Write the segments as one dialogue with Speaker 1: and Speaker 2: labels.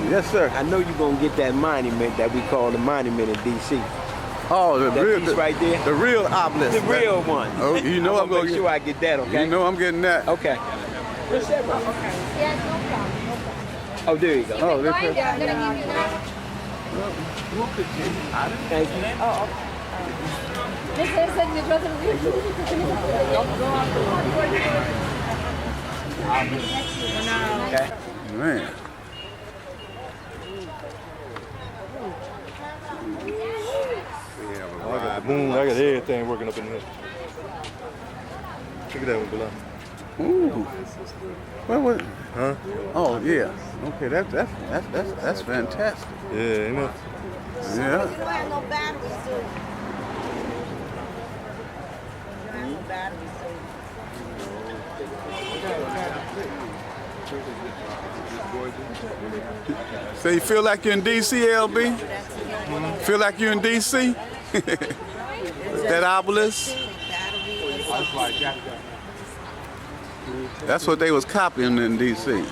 Speaker 1: Yes, sir.
Speaker 2: I know you're going to get that monument that we call the monument in D.C.
Speaker 1: Oh,
Speaker 2: that piece right there?
Speaker 1: The real obelisk.
Speaker 2: The real one.
Speaker 1: Oh, you know I'm going to
Speaker 2: make sure I get that, okay?
Speaker 1: You know I'm getting that.
Speaker 2: Okay. Where's that one?
Speaker 3: Okay. Yeah, no problem. No problem.
Speaker 2: Oh, there you go.
Speaker 1: Oh, this is.
Speaker 3: I'm going to give you that.
Speaker 2: Thank you.
Speaker 3: Oh, okay. This is your brother.
Speaker 2: Okay.
Speaker 1: Man.
Speaker 4: I got the moon, I got everything working up in here. Look at that one below.
Speaker 1: Ooh. What?
Speaker 4: Huh?
Speaker 1: Oh, yeah. Okay, that's fantastic.
Speaker 4: Yeah, you know.
Speaker 1: Yeah.
Speaker 3: You don't have no batteries, do you? You don't have no batteries, do you?
Speaker 1: So you feel like you're in D.C., LB? Feel like you're in D.C.? That obelisk? That's what they was copying in D.C.
Speaker 4: You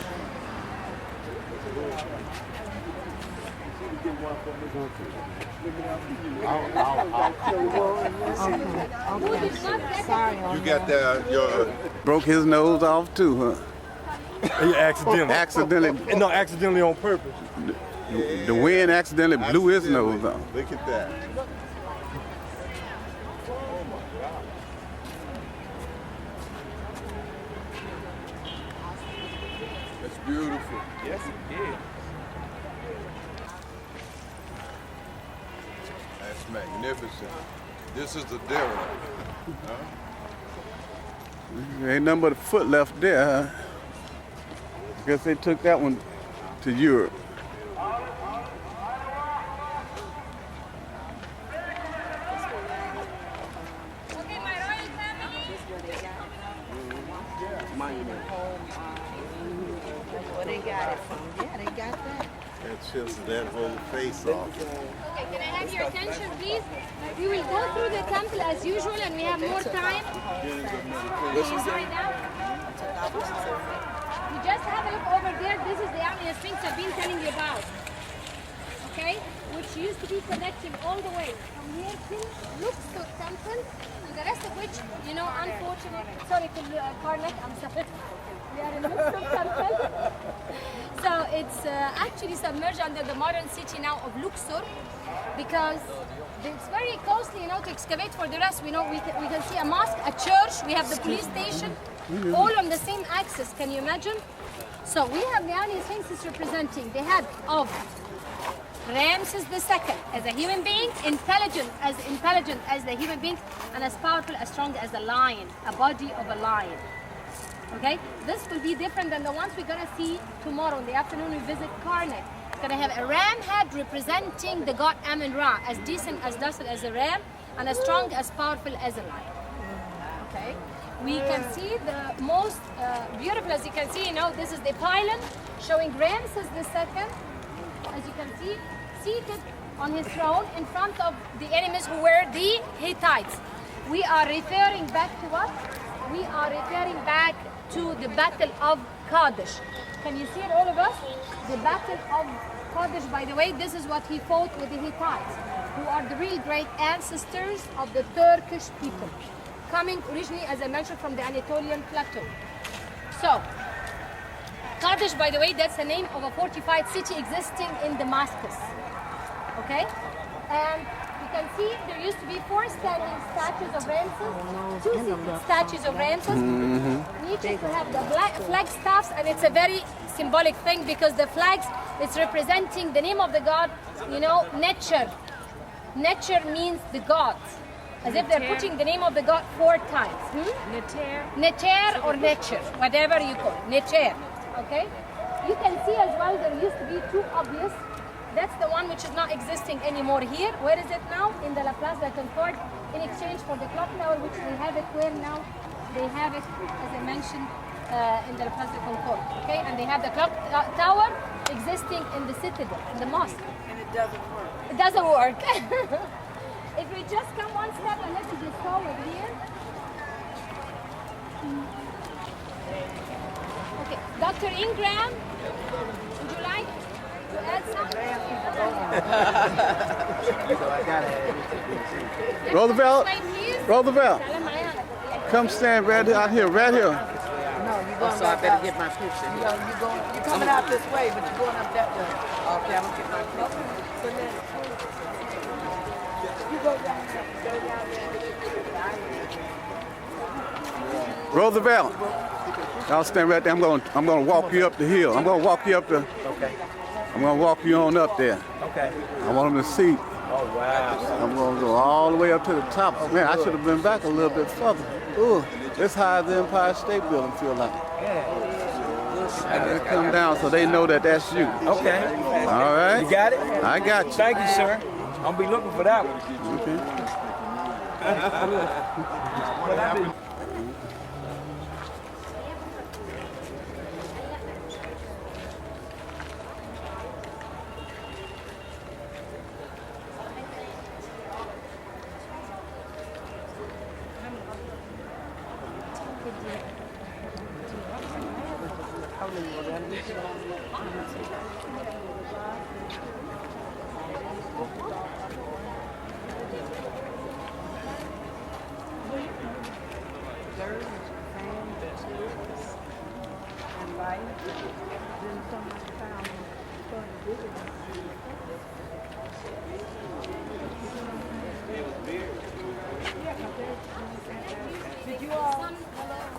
Speaker 4: got your
Speaker 1: Broke his nose off too, huh?
Speaker 4: accidentally.
Speaker 1: Accidentally.
Speaker 4: No, accidentally on purpose.
Speaker 1: The wind accidentally blew his nose off.
Speaker 4: Look at that.
Speaker 1: That's beautiful.
Speaker 2: Yes, it is.
Speaker 1: That's magnificent. This is the difference. Huh? Ain't nothing but a foot left there, huh? I guess they took that one to Europe.
Speaker 3: Okay, my royal family. Where they got it from? Yeah, they got that.
Speaker 4: That chips that whole face off.
Speaker 5: Okay, can I have your attention, please? We will go through the temple as usual, and we have more time. Please enjoy that. You just have a look over there. This is the Amnia Sphinx I've been telling you about. Okay? Which used to be connecting all the way from here to Luxor Temple, and the rest of which, you know, unfortunately, sorry to Karnak, I'm sorry. We are in Luxor Temple. So it's actually submerged under the modern city now of Luxor, because it's very costly, you know, to excavate for the rest. We know we can see a mosque, a church, we have the police station, all on the same axis. Can you imagine? So we have the Amnia Sphinxes representing the head of Ramses II as a human being, intelligent as the human being, and as powerful, as strong as a lion, a body of a lion. Okay, this will be different than the ones we're gonna see tomorrow in the afternoon. We visit Karnak. It's gonna have a ram head representing the god Amun-Ra, as decent, as docile as a ram, and as strong, as powerful as a lion. Okay, we can see the most beautiful, as you can see. You know, this is the pylon showing Ramses II, as you can see, seated on his throne in front of the enemies who were the Hittites. We are referring back to what? We are referring back to the Battle of Kadesh. Can you see it, all of us? The Battle of Kadesh, by the way, this is what he fought with the Hittites, who are the real great ancestors of the Turkish people, coming originally, as I mentioned, from the Anatolian plateau. So, Kadesh, by the way, that's the name of a fortified city existing in Damascus. Okay? And you can see there used to be 4 standing statues of Ramses, 2 statues of Ramses. Each used to have the flag staffs, and it's a very symbolic thing because the flags, it's representing the name of the god, you know, Necher. Necher means the gods, as if they're putting the name of the god 4 times. Necher or Necher, whatever you call it, Necher. Okay? You can see as well there used to be 2 obelisks. That's the one which is not existing anymore here. Where is it now? In the La Place de Concorde, in exchange for the clock tower, which they have it where now? They have it, as I mentioned, in the La Place de Concorde. Okay, and they have the clock tower existing in the citadel, in the mosque.
Speaker 3: And it doesn't work.
Speaker 5: It doesn't work. If we just come one step a little bit forward here. Okay, Dr. Ingram, would you like? add some?
Speaker 1: Roosevelt,
Speaker 5: Wait, please.
Speaker 1: Roosevelt,
Speaker 5: Salam Mayan.
Speaker 1: come stand right out here, right here.
Speaker 3: No, you going
Speaker 6: So I better get my picture.
Speaker 3: you coming out this way, but you're going up that way. Okay, I'm gonna get my picture. So then, you go down there. Go down there.
Speaker 1: Roosevelt, y'all stand right there. I'm gonna walk you up the hill. I'm gonna walk you up the.
Speaker 2: Okay.
Speaker 1: I'm gonna walk you on up there.
Speaker 2: Okay.
Speaker 1: I want them to see.
Speaker 2: Oh wow.
Speaker 1: I'm gonna go all the way up to the top. Man, I should have been back a little bit further. Ooh, this high as the Empire State Building feel like. I gotta come down so they know that that's you.
Speaker 2: Okay.
Speaker 1: All right.
Speaker 2: You got it?
Speaker 1: I got you.
Speaker 2: Thank you, sir. I'll be looking for that one.
Speaker 1: Okay.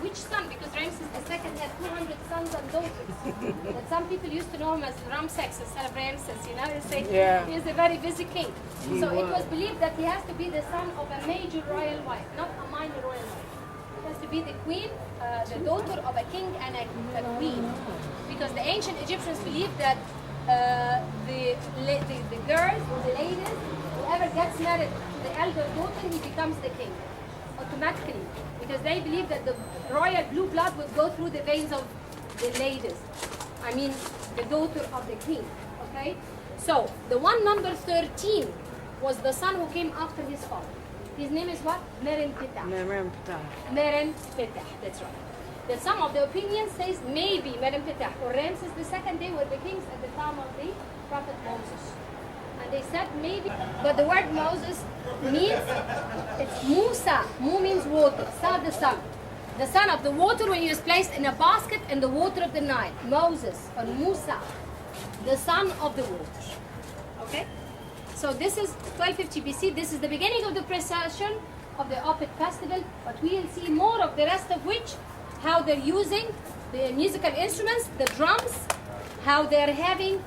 Speaker 5: Which son? Because Ramses II had 200 sons and daughters. But some people used to know him as Ramses instead of Ramses. You know, they say he's a very busy king. So it was believed that he has to be the son of a major royal wife, not a minor royal wife. He has to be the queen, the daughter of a king and a queen. Because the ancient Egyptians believed that the girls or the ladies, whoever gets married to the elder daughter, he becomes the king automatically. Because they believe that the royal blue blood would go through the veins of the ladies. I mean, the daughter of the king, okay? So, the one number 13 was the son who came after his father. His name is what? Meren Petah. Meren Petah, that's right. Then some of the opinions says maybe Meren Petah or Ramses II, they were the kings at the time of the prophet Moses. And they said maybe, but the word Moses means, it's Musa. Mu means water, Sa the sun. The son of the water when he was placed in a basket in the water of the Nile. Moses, or Musa, the son of the water. Okay? So this is 1250 BC. This is the beginning of the procession of the Opet festival, but we will see more of the rest of which, how they're using the musical instruments, the drums, how they're having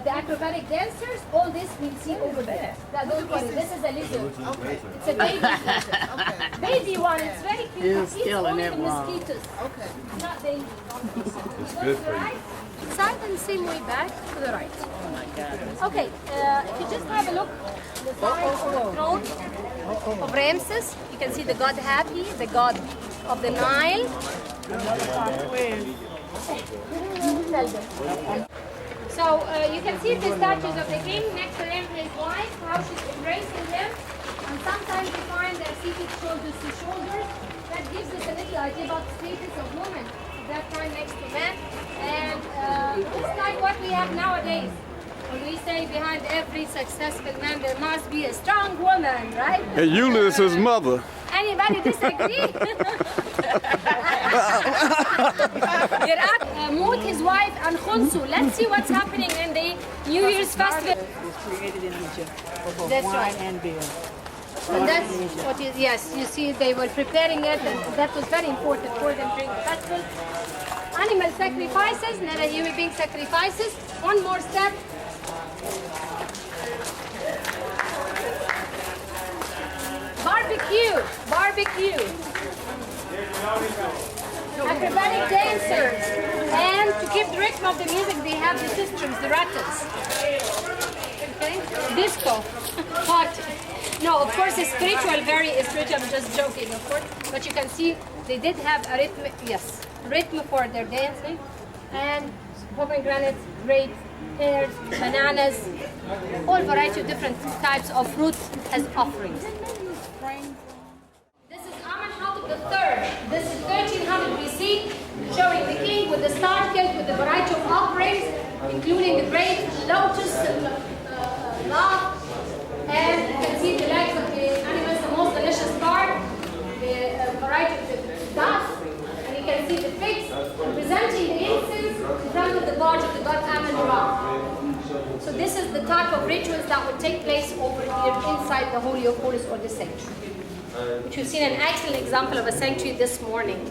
Speaker 5: the acrobatic dancers. All this we'll see over there. Now, don't worry, this is a lizard. Okay. It's a baby lizard. Baby one, it's very cute. It's only the mosquitoes. Okay. Not baby. It's good for you. Side and same way back to the right. Oh my God. Okay, if you just have a look, the side of the throne of Ramses, you can see the god Happy, the god of the Nile. So you can see the statues of the king next to him, his wife, how she's embracing him. And sometimes you find their seated shoulders to shoulders. That gives us a little idea about the status of women at that time next to men. And just like what we have nowadays. When we say behind every successful man there must be a strong woman, right?
Speaker 1: And Eula is his mother.
Speaker 5: Anybody disagree? Iraq moved his wife and Khunsu. Let's see what's happening in the New Year's festival.
Speaker 3: It was created in Egypt for both
Speaker 5: That's
Speaker 3: wine
Speaker 5: right.
Speaker 3: and beer.
Speaker 5: And that's what is, yes, you see they were preparing it, and that was very important for them during the festival. Animal sacrifices, never human being sacrifices. One more step. Barbecue. Acrobatic dancers. And to keep the rhythm of the music, they have the systems, the rattles. Okay? Disco. Party. No, of course it's spiritual, very spiritual, I'm just joking, of course. But you can see they did have a rhythm for their dancing. And pomegranates, grapes, pears, bananas, all variety of different types of fruits as offerings. This is Amenhotep III. This is 1300 BC, showing the king with the star kilt with the variety of offerings. including the great lotus love, and you can see the legs of the animals, the most delicious part, the variety of the ducks, and you can see the pigs presenting the incense in front of the barge of the god Amun-Ra. So this is the type of rituals that would take place over here inside the Holy of Holies or the sanctuary. Which we've seen an excellent example of a sanctuary this morning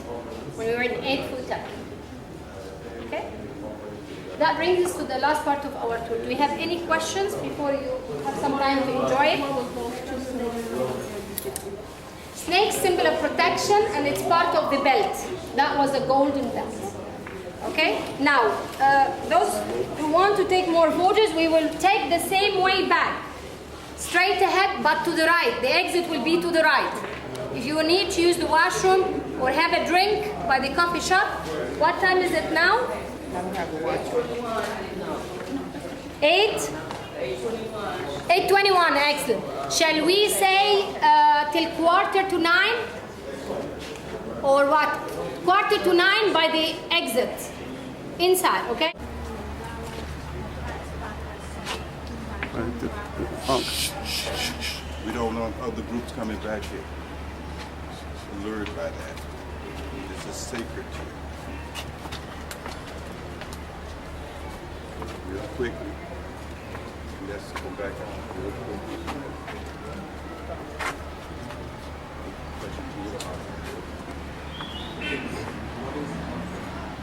Speaker 5: when we were in 8 Futa. Okay? That brings us to the last part of our tour. Do we have any questions before you have some time to enjoy it? Snake, symbol of protection, and it's part of the belt. That was a golden belt. Okay? Now, those who want to take more photos, we will take the same way back. Straight ahead, but to the right. The exit will be to the right. If you need to use the washroom or have a drink by the coffee shop, what time is it now? 8:21, excellent. Shall we say till 8:45? Or what? 8:45 by the exit. Inside, okay?
Speaker 4: We don't want other groups coming back here. Lured by that. It's a sacred here. Real quickly. Let's go back on real quickly.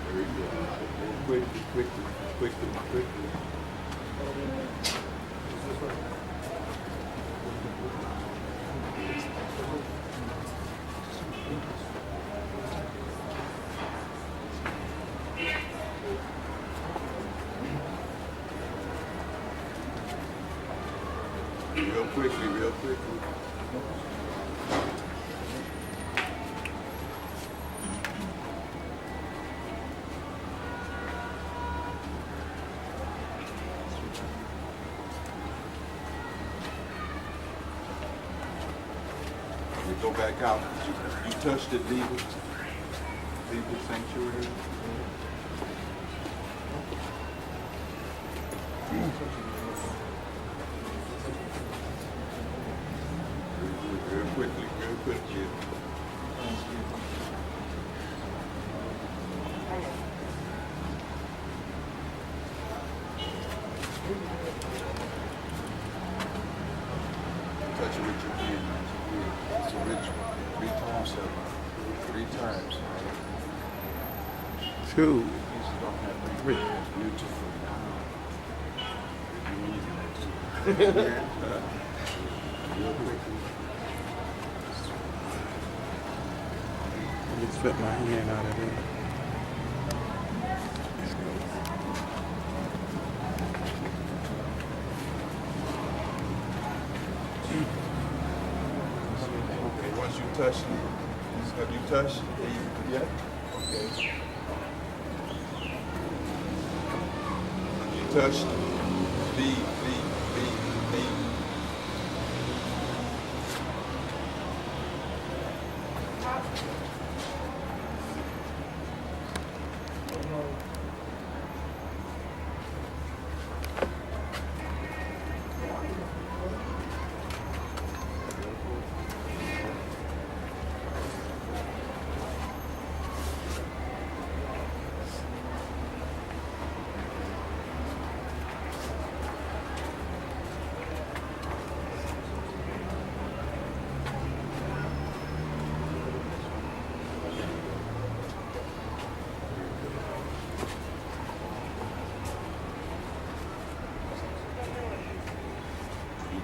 Speaker 4: Very good. Quickly. Real quickly. You go back out. You touched it, leave it. Leave the sanctuary. Real quickly. Touch it with your hand. It's a ritual. 3 times, 7. 3 times.
Speaker 1: 2, 3.
Speaker 4: Beautiful. Real quickly.
Speaker 1: Just flip my hand out of there.
Speaker 4: Okay, once you touch it, have you touched it? Yeah? Okay. You touched leave.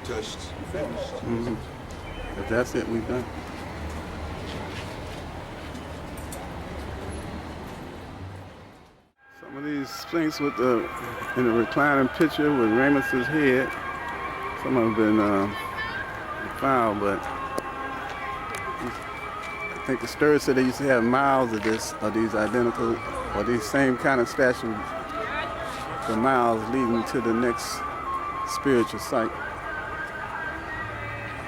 Speaker 4: Touched, you finished.
Speaker 1: Mm-hmm. If that's it, we've done. Some of these sphinx with the in the reclining picture with Ramesses' head. Some of them have been found, but I think the Sturge said they used to have miles of these identical or these same kind of statues for miles leading to the next spiritual site.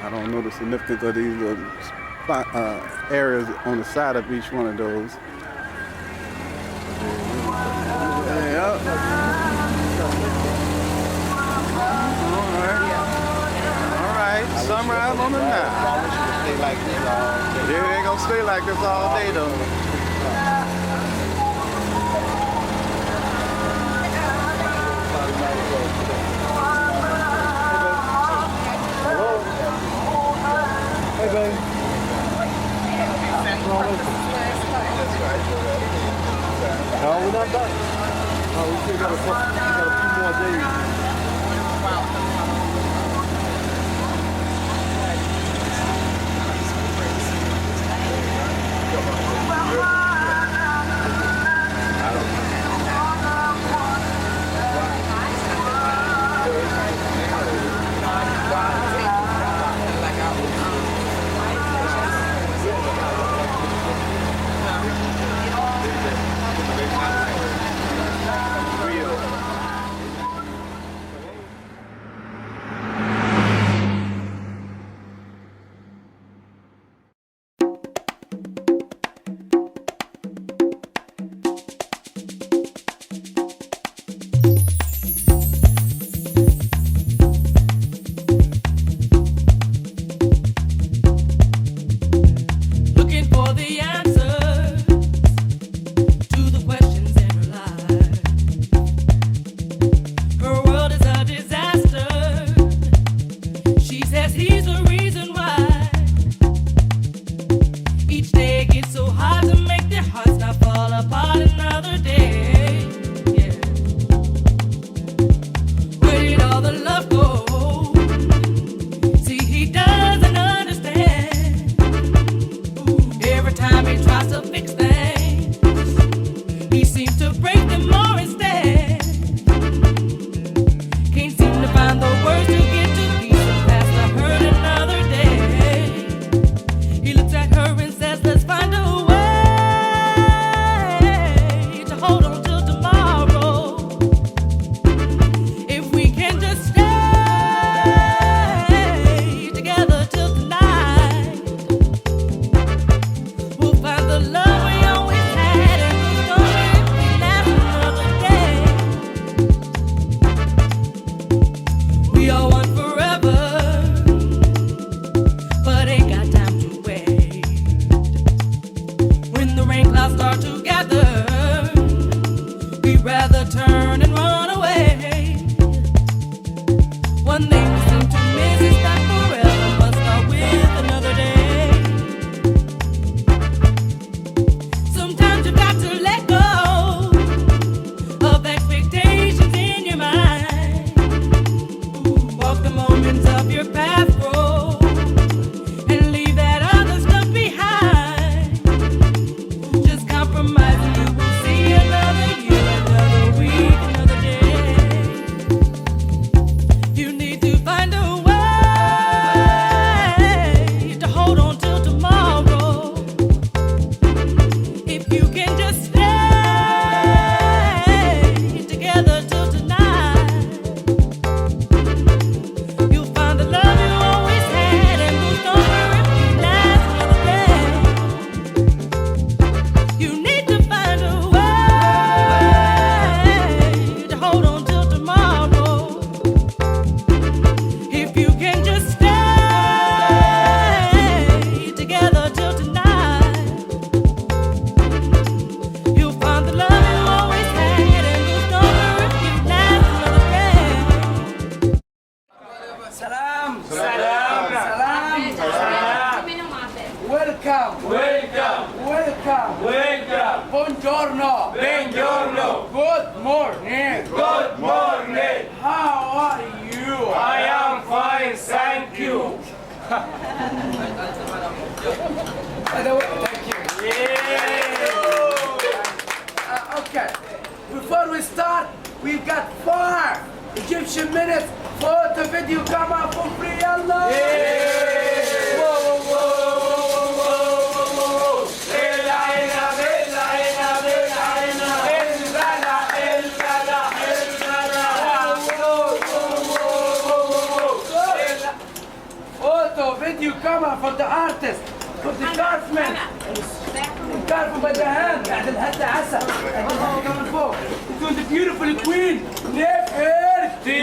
Speaker 1: I don't know the significance of these little areas on the side of each one of those. Yeah. sunrise on the Nile.
Speaker 2: Stay like this all day.
Speaker 1: Yeah, it ain't gonna stay like this all day though.
Speaker 2: Hey, baby. No, we're not done. No, we still got a few more days.
Speaker 7: Buongiorno.
Speaker 8: Buongiorno.
Speaker 7: Good morning.
Speaker 8: Good morning.
Speaker 7: How are you?
Speaker 8: I am fine, thank you.
Speaker 7: By the way, thank you. Okay. Before we start, we've got 4 Egyptian minutes. Photo, video, come up for free. Allah. Photo, video, come up for the artist, for the craftsman. الكارفون بدهان بعد الهدى عسى من فوق. Doing the beautiful queen Nefertiti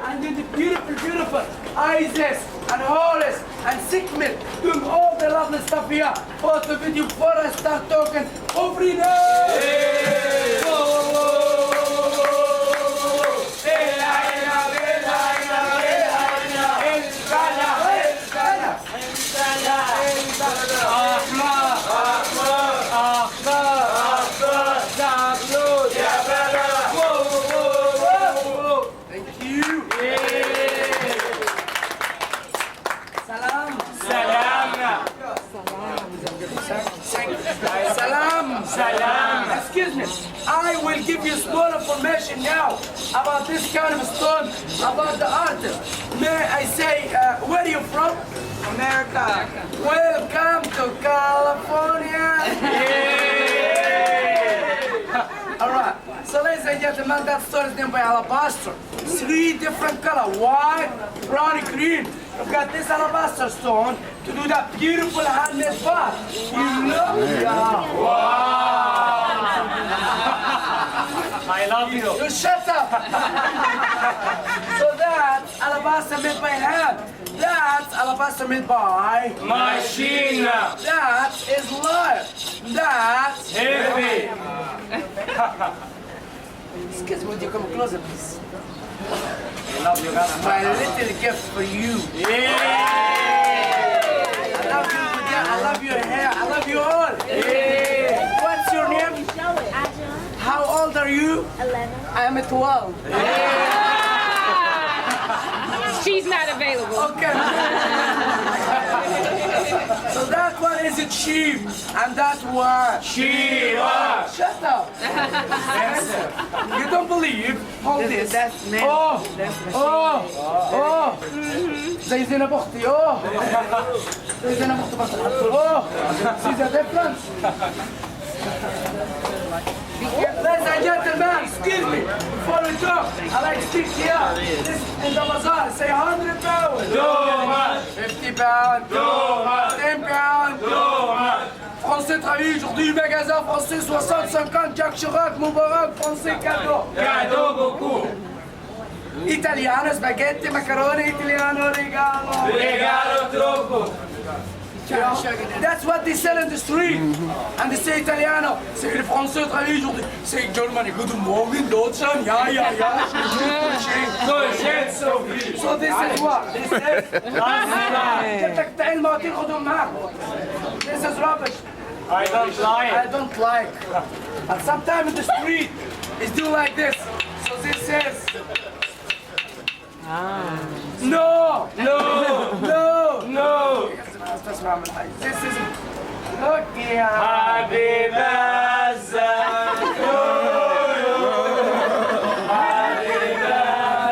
Speaker 7: and then the beautiful Isis and Horus and Khemet doing all the lovely stuff here. Photo video before I start talking. Oh, freedom! Excuse me, I will give you small information now about this kind of stone, about the artist. May I say, where are you from? America. Welcome to California. All right, so ladies and gentlemen, that stone is named by alabaster. 3 different colors, white, brown, and green. You've got this alabaster stone to do that beautiful handmade part. You know? Yeah. Wow.
Speaker 8: I love you.
Speaker 7: You shut up. So that's alabaster made by hand. That's alabaster made by
Speaker 8: Machine.
Speaker 7: that is light. That's
Speaker 8: Heavy.
Speaker 7: excuse me, would you come closer, please? I love you, guys. My little gift for you.
Speaker 8: Yeah.
Speaker 7: I love you, I love your hair. I love you all. Yeah. What's your name? How old are you?
Speaker 5: 11.
Speaker 7: I am 12.
Speaker 6: She's not available.
Speaker 7: Okay. So that one is cheap, and that one.
Speaker 8: Shiva.
Speaker 7: Shut up. You don't believe? Hold this.
Speaker 3: That's men.
Speaker 7: زي زينب اختي. زي زينب اختي بس. See the difference? Ladies and gentlemen, excuse me, before we talk, I like to speak here. This in the bazaar, say 100 pounds.
Speaker 8: Dommage.
Speaker 7: 50 pounds.
Speaker 8: Dommage.
Speaker 7: 10 pounds.
Speaker 8: Dommage.
Speaker 7: Français travaillé aujourd'hui, magasin français 60-50, Jacques Chirac, Moubarak, français cadeau.
Speaker 8: Cadeau beaucoup.
Speaker 7: Italiano, spaghetti, macaroni, italiano, regalo.
Speaker 8: Regalo troppo.
Speaker 7: That's what they sell in the street. And they say Italiano. C'est le français travaillé aujourd'hui. Say Germany, good morning, Deutschland, ja. So this is what? This is... جبتك تعين مواتير خدهم معك. This is rubbish.
Speaker 8: I don't like.
Speaker 7: I don't like. And sometimes in the street, it's doing like this. So this is... No! This is... Look here.
Speaker 8: حبيب الزيتون. حبيب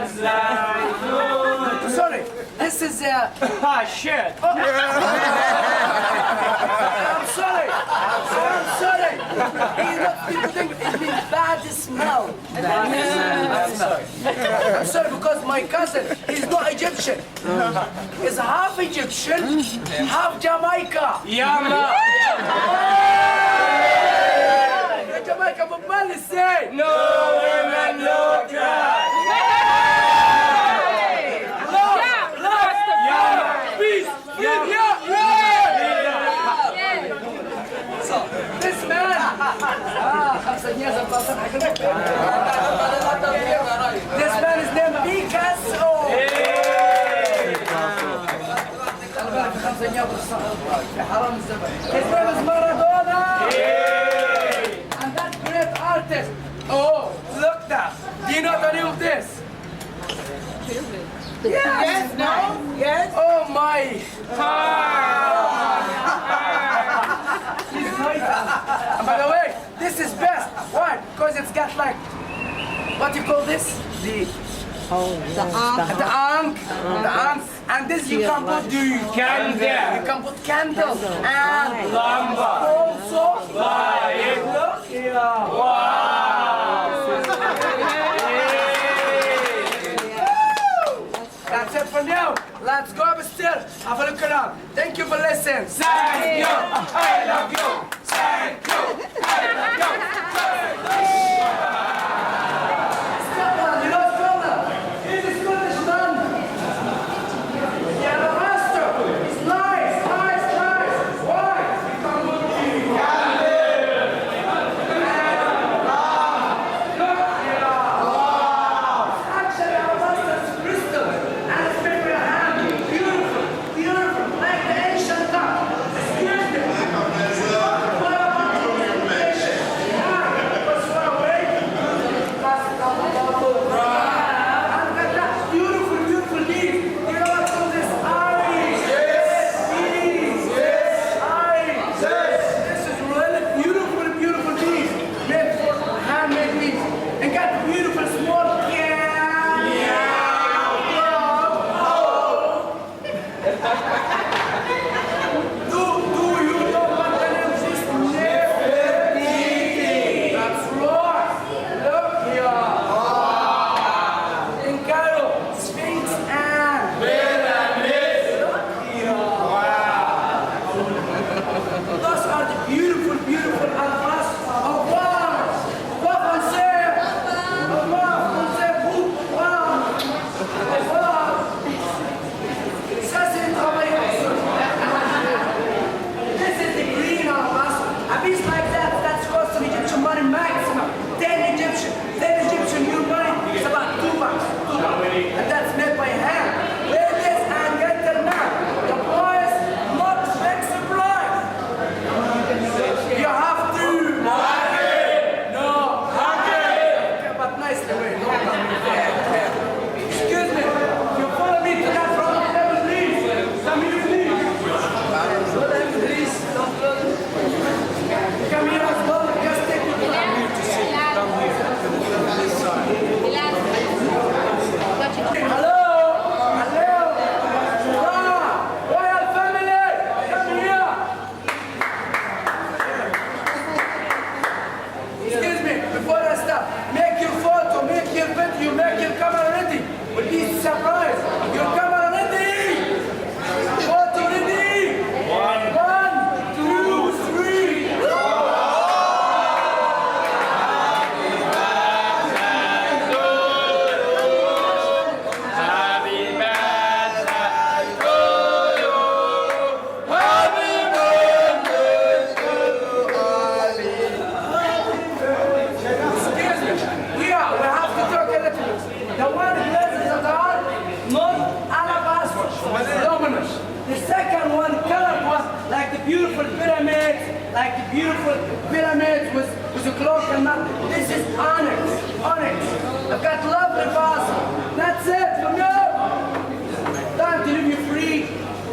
Speaker 8: الزيتون.
Speaker 7: Sorry, this is...
Speaker 8: Ah, shit.
Speaker 7: I'm sorry. People think it means bad smell. I'm sorry because my cousin, he's not Egyptian. He's half Egyptian, half Jamaica.
Speaker 8: Yama.
Speaker 7: Jamaica, but Mali say.
Speaker 8: No women, no cry.
Speaker 7: Peace. So, this man. This man is named Picasso. His name is Maradona. And that great artist. Oh, look that. Do you know the name of this? Yes. No. Yes. Oh my. And by the way, this is best. Why? Because it's got like, what do you call this? The ankh. And this you can put
Speaker 8: Candle.
Speaker 7: you can put candle and
Speaker 8: Lamba.
Speaker 7: also
Speaker 8: Light.
Speaker 7: look here. That's it for now. Let's go upstairs. Have a look around. Thank you for listening.
Speaker 8: Thank you. I love you. Thank you. I love you.
Speaker 7: Scotland, you know Scotland? He's a Scottish man. beautiful pyramids, like the beautiful pyramids with the clock and that. This is onyx, onyx. I've got lovely vase. That's it from you. Time to leave you free.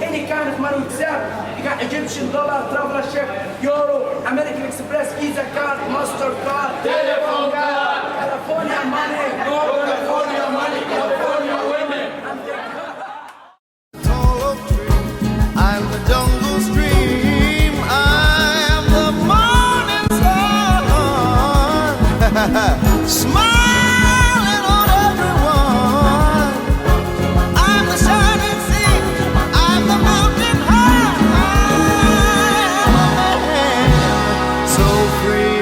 Speaker 7: Any kind of money accept. You got Egyptian dollar, traveler check, euro, American Express, Visa card, MasterCard, telephone card, California money, California money, California women.
Speaker 9: I'm the jungle stream. I am the morning sun. Smiling on everyone. I'm the shining sea. I'm the mountain high. So free.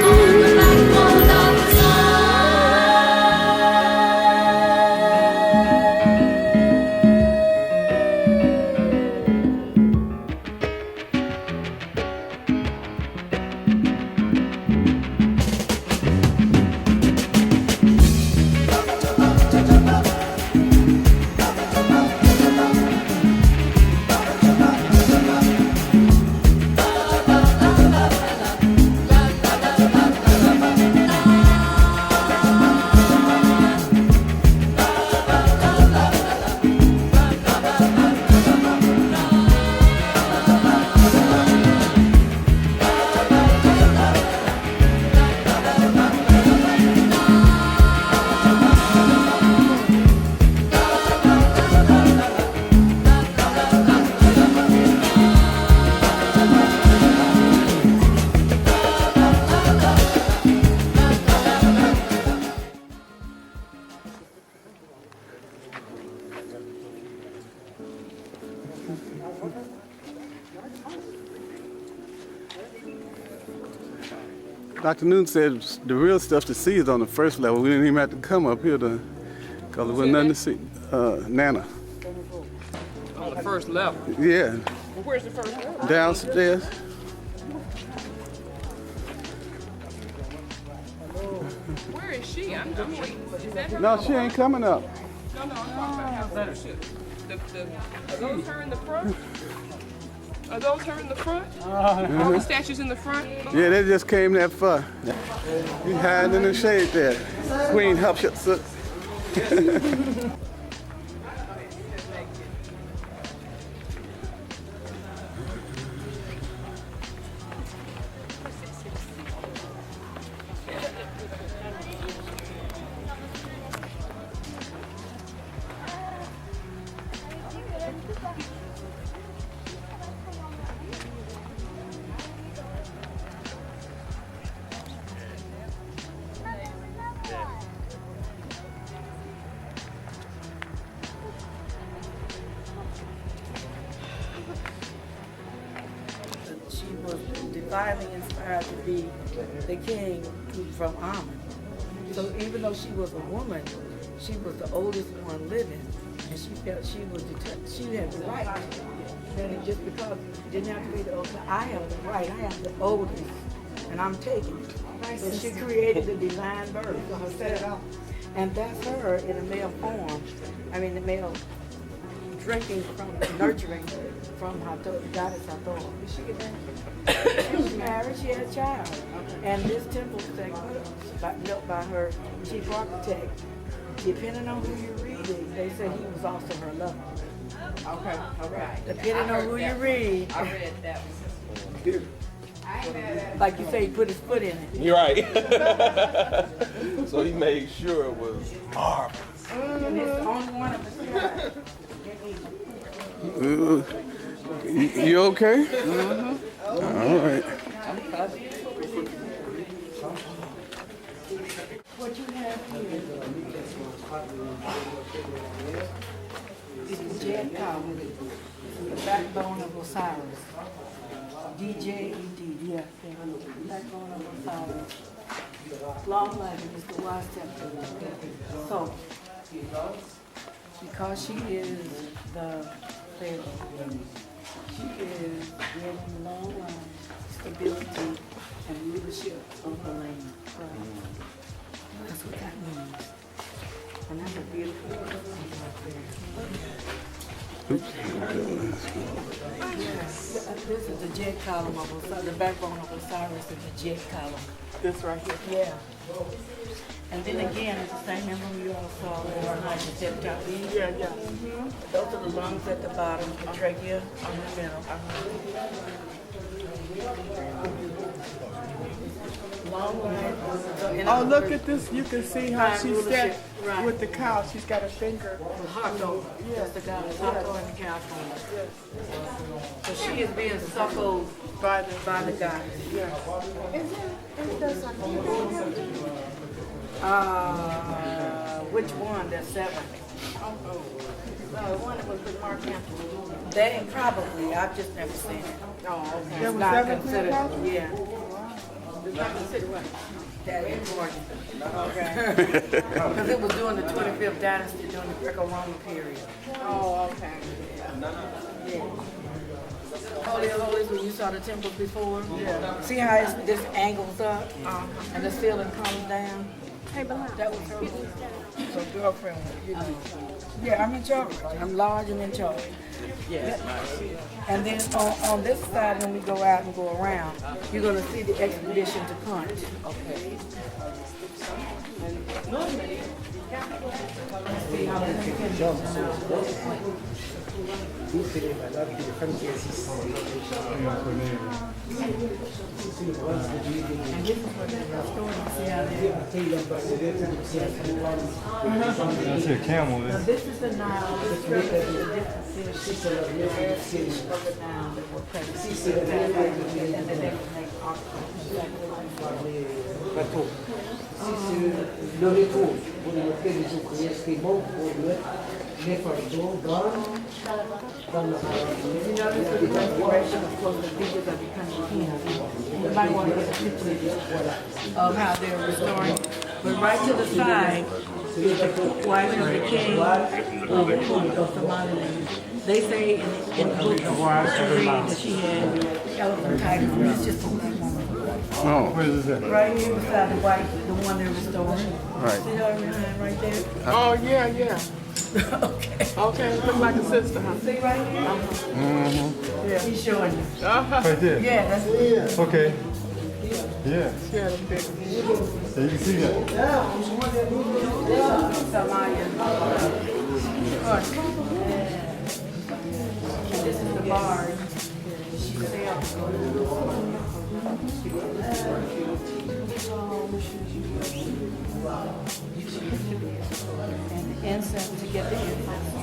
Speaker 1: Dr. Newton said the real stuff to see is on the first level. We didn't even have to come up here because there wasn't nothing to see. Nana.
Speaker 6: On the first level.
Speaker 1: Yeah,
Speaker 6: Well, where's the first level?
Speaker 1: downstairs.
Speaker 6: Where is she? I'm waiting. Is that her?
Speaker 1: No, she ain't coming up.
Speaker 6: No, I'm talking about how leadership. Are those her in the front? Are those her in the front? All the statues in the front?
Speaker 1: Yeah, they just came that far. You hiding in the shade there. Queen Hatshepsut.
Speaker 3: She was divinely inspired to be the king from Ammon. So even though she was a woman, she was the oldest one living, and she felt she was she had the right. And just because it didn't have to be the oldest, I have the right. I am the oldest, and I'm taking it. So she created the divine birth for herself, and that's her in a male form. I mean, the male drinking from, nurturing from Hathor, the goddess Hathor. Did she get married? She was married, she had a child. And this temple was built by her chief architect. Depending on who you're reading, they say he was also her lover.
Speaker 6: Okay, all right.
Speaker 3: Depending on who you read.
Speaker 6: I read that one.
Speaker 3: Like you say, he put his foot in it.
Speaker 2: You're right. So he made sure it was marvelous.
Speaker 3: And it's the only one of us.
Speaker 1: You okay? All right.
Speaker 3: What you have here is the jet cow, the backbone of Osiris. D-J-E-D, yeah, backbone of Osiris. Long life is the wise temple. So, because she is the pharaoh, she is giving long life, stability, and leadership of the land. Right? That's what that means. And that's a beautiful thing right there. This is the jet column of Osiris, the backbone of Osiris is the jet column.
Speaker 6: This right here.
Speaker 3: Yeah. And then again, it's the same emblem you all saw last night, the tip top.
Speaker 6: Yeah, yeah.
Speaker 3: Those are the lungs at the bottom, the trachea on the middle. Long line.
Speaker 6: Oh, look at this. You can see how
Speaker 3: Fine
Speaker 6: she
Speaker 3: rulership.
Speaker 6: sat
Speaker 3: Right.
Speaker 6: with the cow. She's got a finger.
Speaker 3: Hato, that's the guy, Hato and the cow. So she is being suckled
Speaker 6: By the
Speaker 3: goddess.
Speaker 5: Is there something?
Speaker 3: Which one? There's 7.
Speaker 5: The one that was with Mark Anthony.
Speaker 3: They probably, I've just never seen it.
Speaker 6: oh, okay.
Speaker 3: It's
Speaker 6: was
Speaker 3: not
Speaker 6: 7
Speaker 3: considered,
Speaker 6: Cleopatra?
Speaker 3: yeah.
Speaker 5: It's not considered what?
Speaker 3: That important.
Speaker 6: Okay.
Speaker 3: Because it was during the 25th dynasty, during the Greco-Roman period.
Speaker 6: Oh, okay.
Speaker 3: Holy of Holies, when you saw the temples before? Yeah. See how this angles up and the ceiling comes down?
Speaker 5: Hey, Bilal.
Speaker 3: That was her so girlfriend, you know. Yeah, I'm in charge. I'm large and in charge. Yeah. And then on this side, when we go out and go around, you're going to see the expedition to Punt. Okay. See how this begins now. And this is what they're restoring. See how they
Speaker 2: I see a camel
Speaker 3: Now
Speaker 2: there.
Speaker 3: this is the Nile, this represents the different fish, the rare fish of the Nile that were present. And then they would make
Speaker 7: Le retour pour montrer les ouvriers esquimaux pour les fardeaux dans la
Speaker 3: You know, this is the restoration, of course, the figures are becoming king. You might want to get a picture of how they're restoring. But right to the side is the wife of the king of Somaliland. They say in the book of history that she had elephantitis, but it's just a black woman.
Speaker 1: Oh,
Speaker 2: Where is this at?
Speaker 3: Right here beside the white, the one they're restoring.
Speaker 1: Right.
Speaker 3: See her behind right there?
Speaker 6: Oh, yeah, yeah.
Speaker 3: Okay.
Speaker 6: Okay, look like a sister, huh?
Speaker 3: See right here? Yeah. He's showing you.
Speaker 2: Right there.
Speaker 3: Yeah, that's it.
Speaker 2: Okay. Yeah.
Speaker 6: Yeah, the big.
Speaker 2: Yeah, you can see that.
Speaker 3: Somalia. This is the bar. She sailed. And the incense to get the incense.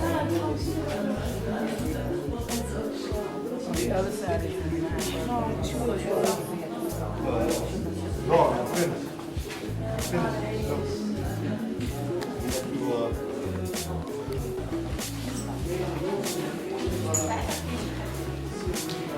Speaker 3: On the other side is the
Speaker 2: Lord, finish.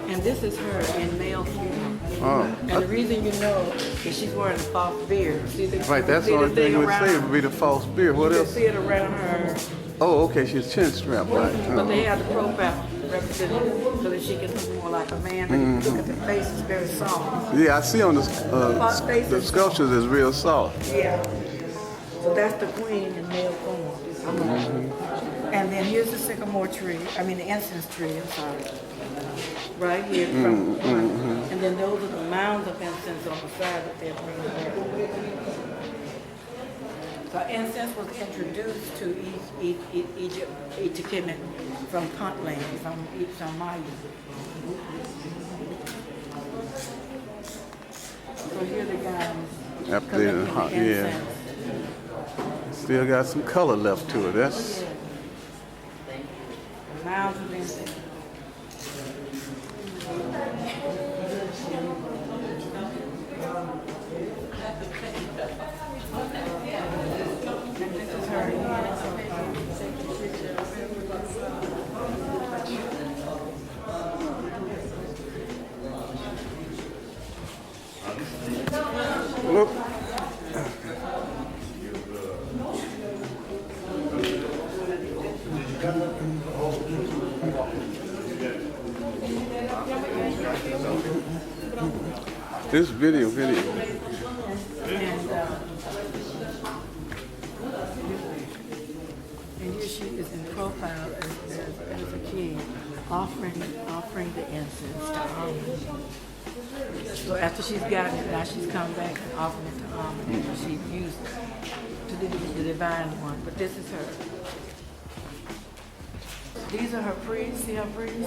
Speaker 3: And this is her in male form.
Speaker 1: oh.
Speaker 3: And the reason you know is she's wearing a false beard. See the,
Speaker 1: Right, that's
Speaker 3: see
Speaker 1: the only
Speaker 3: the
Speaker 1: thing you would
Speaker 3: around
Speaker 1: say
Speaker 3: her?
Speaker 1: would be the false beard. What
Speaker 3: You can
Speaker 1: else?
Speaker 3: see it around her.
Speaker 1: Oh, okay, she's chin strap, right.
Speaker 3: But they have the profile represented so that she can look more like a man. But if you look at the face, it's very soft.
Speaker 1: Yeah, I see on the sculptures is real soft.
Speaker 3: Yeah. So that's the queen in male form. And then here's the sycamore tree. I mean the incense tree, I'm sorry. Right here from and then those are the mounds of incense on the side that they're bringing back. So incense was introduced to Egypt, to Khemet from Puntland, from Somalia. So here the guys
Speaker 1: Up there,
Speaker 3: collecting the
Speaker 1: yeah.
Speaker 3: incense.
Speaker 1: Still got some color left to it. That's
Speaker 3: Mounds of incense. This is her.
Speaker 1: look. This video.
Speaker 3: And here she is in profile as a kid. offering the incense to Amen. So after she's gotten it, now she's come back and offering it to Amen after she's used it to the divine one. But this is her. These are her priests. See her priests? You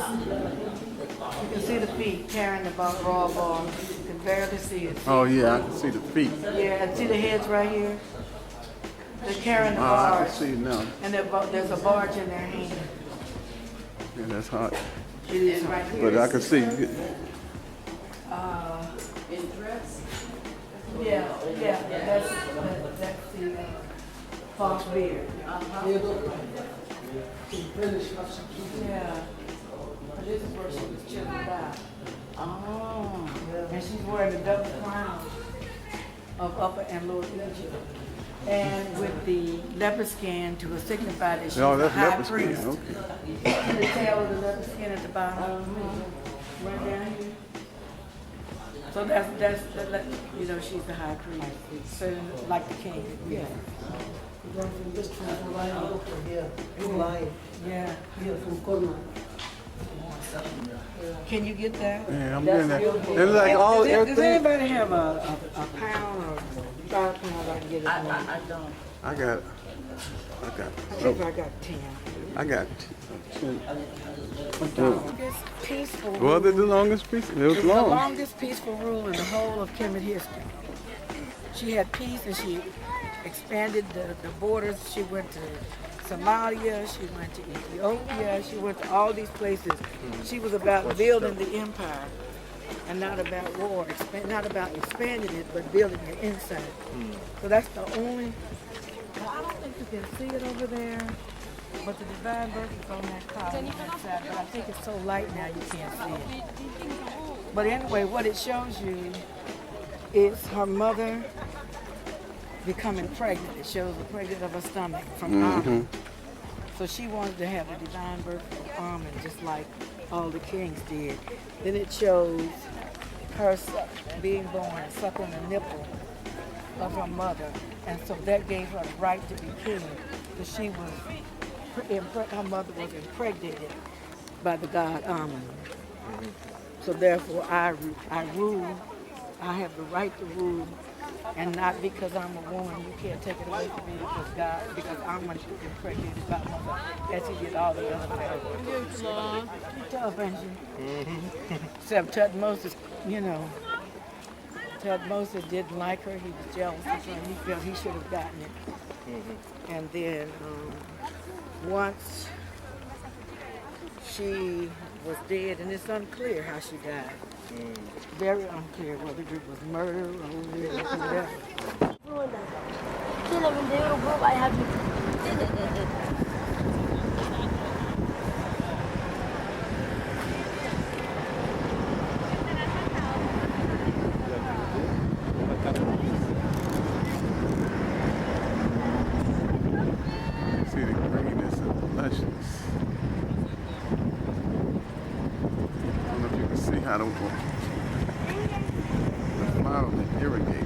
Speaker 3: can see the feet carrying the raw ball. You can barely see it.
Speaker 1: Oh yeah, I can see the feet.
Speaker 3: Yeah, and see the heads right here? They're carrying the
Speaker 1: I
Speaker 3: barge.
Speaker 1: can see it now.
Speaker 3: And there's a barge in their hand.
Speaker 1: Yeah, that's hot.
Speaker 3: It is right here.
Speaker 1: But I can see.
Speaker 3: Yeah, that's the false beard. Yeah. This is where she was chiseled out. Oh. And she's wearing the double crown of Upper and Lower Egypt. And with the leopard skin to signify that she's the high
Speaker 1: leopard skin,
Speaker 3: priest.
Speaker 1: okay.
Speaker 3: The tail of the leopard skin at the bottom. Right down here. So that's she's the high priest. So like the king. Yeah. Yeah. Can you get that?
Speaker 1: Yeah, I'm getting that. It's like all
Speaker 3: Does
Speaker 1: everything.
Speaker 3: anybody have a pound or 5 pounds I can get it? I don't.
Speaker 1: I got.
Speaker 3: I think I got 10.
Speaker 1: I got 10.
Speaker 3: The longest peaceful rule.
Speaker 1: Was it the longest piece? It was
Speaker 3: It's the
Speaker 1: long.
Speaker 3: longest peaceful rule in the whole of Khemet history. She had peace and she expanded the borders. She went to Somalia, she went to Ethiopia, she went to all these places. She was about building the empire and not about war, not about expanding it, but building it inside. So that's the only, I don't think you can see it over there, but the divine birth is on that column on that side, but I think it's so light now you can't see it. But anyway, what it shows you is her mother becoming pregnant. It shows the pregnant of her stomach from Amen. So she wanted to have the divine birth of Amen, just like all the kings did. Then it shows her being born, suckling the nipple of her mother. And so that gave her the right to be king, because she was, her mother was impregnated by the god Amen. So therefore I rule, I have the right to rule, and not because I'm a woman, you can't take it away from me because I'm impregnated by my mother, as he did all the other men. She's tough, ain't she? Except Tutmosis, Tutmosis didn't like her, he was jealous of her, and he felt he should have gotten it. And then once she was dead, and it's unclear how she died. Very unclear whether it was murder or whatever.
Speaker 1: See the greenness and the lushness. I don't know if you can see how the mildly irrigated.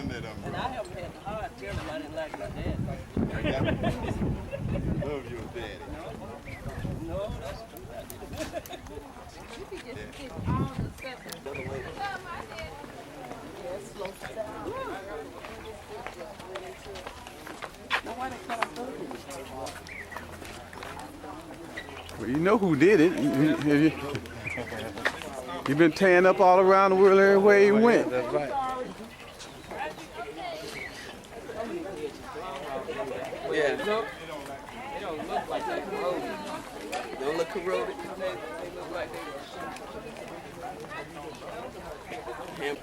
Speaker 4: on that umbrella.
Speaker 10: And I haven't had the hard tell him I didn't like my dad.
Speaker 4: I got it. Love your daddy.
Speaker 10: No, that's true.
Speaker 5: You could just get all the stuff.
Speaker 10: Yes, slow down. Now why they cut off those?
Speaker 1: Well, you know who did it. You've been tearing up all around the world everywhere he went.
Speaker 2: That's right.
Speaker 10: Yeah. They don't look like they're corroded. They don't look corroded. They look like they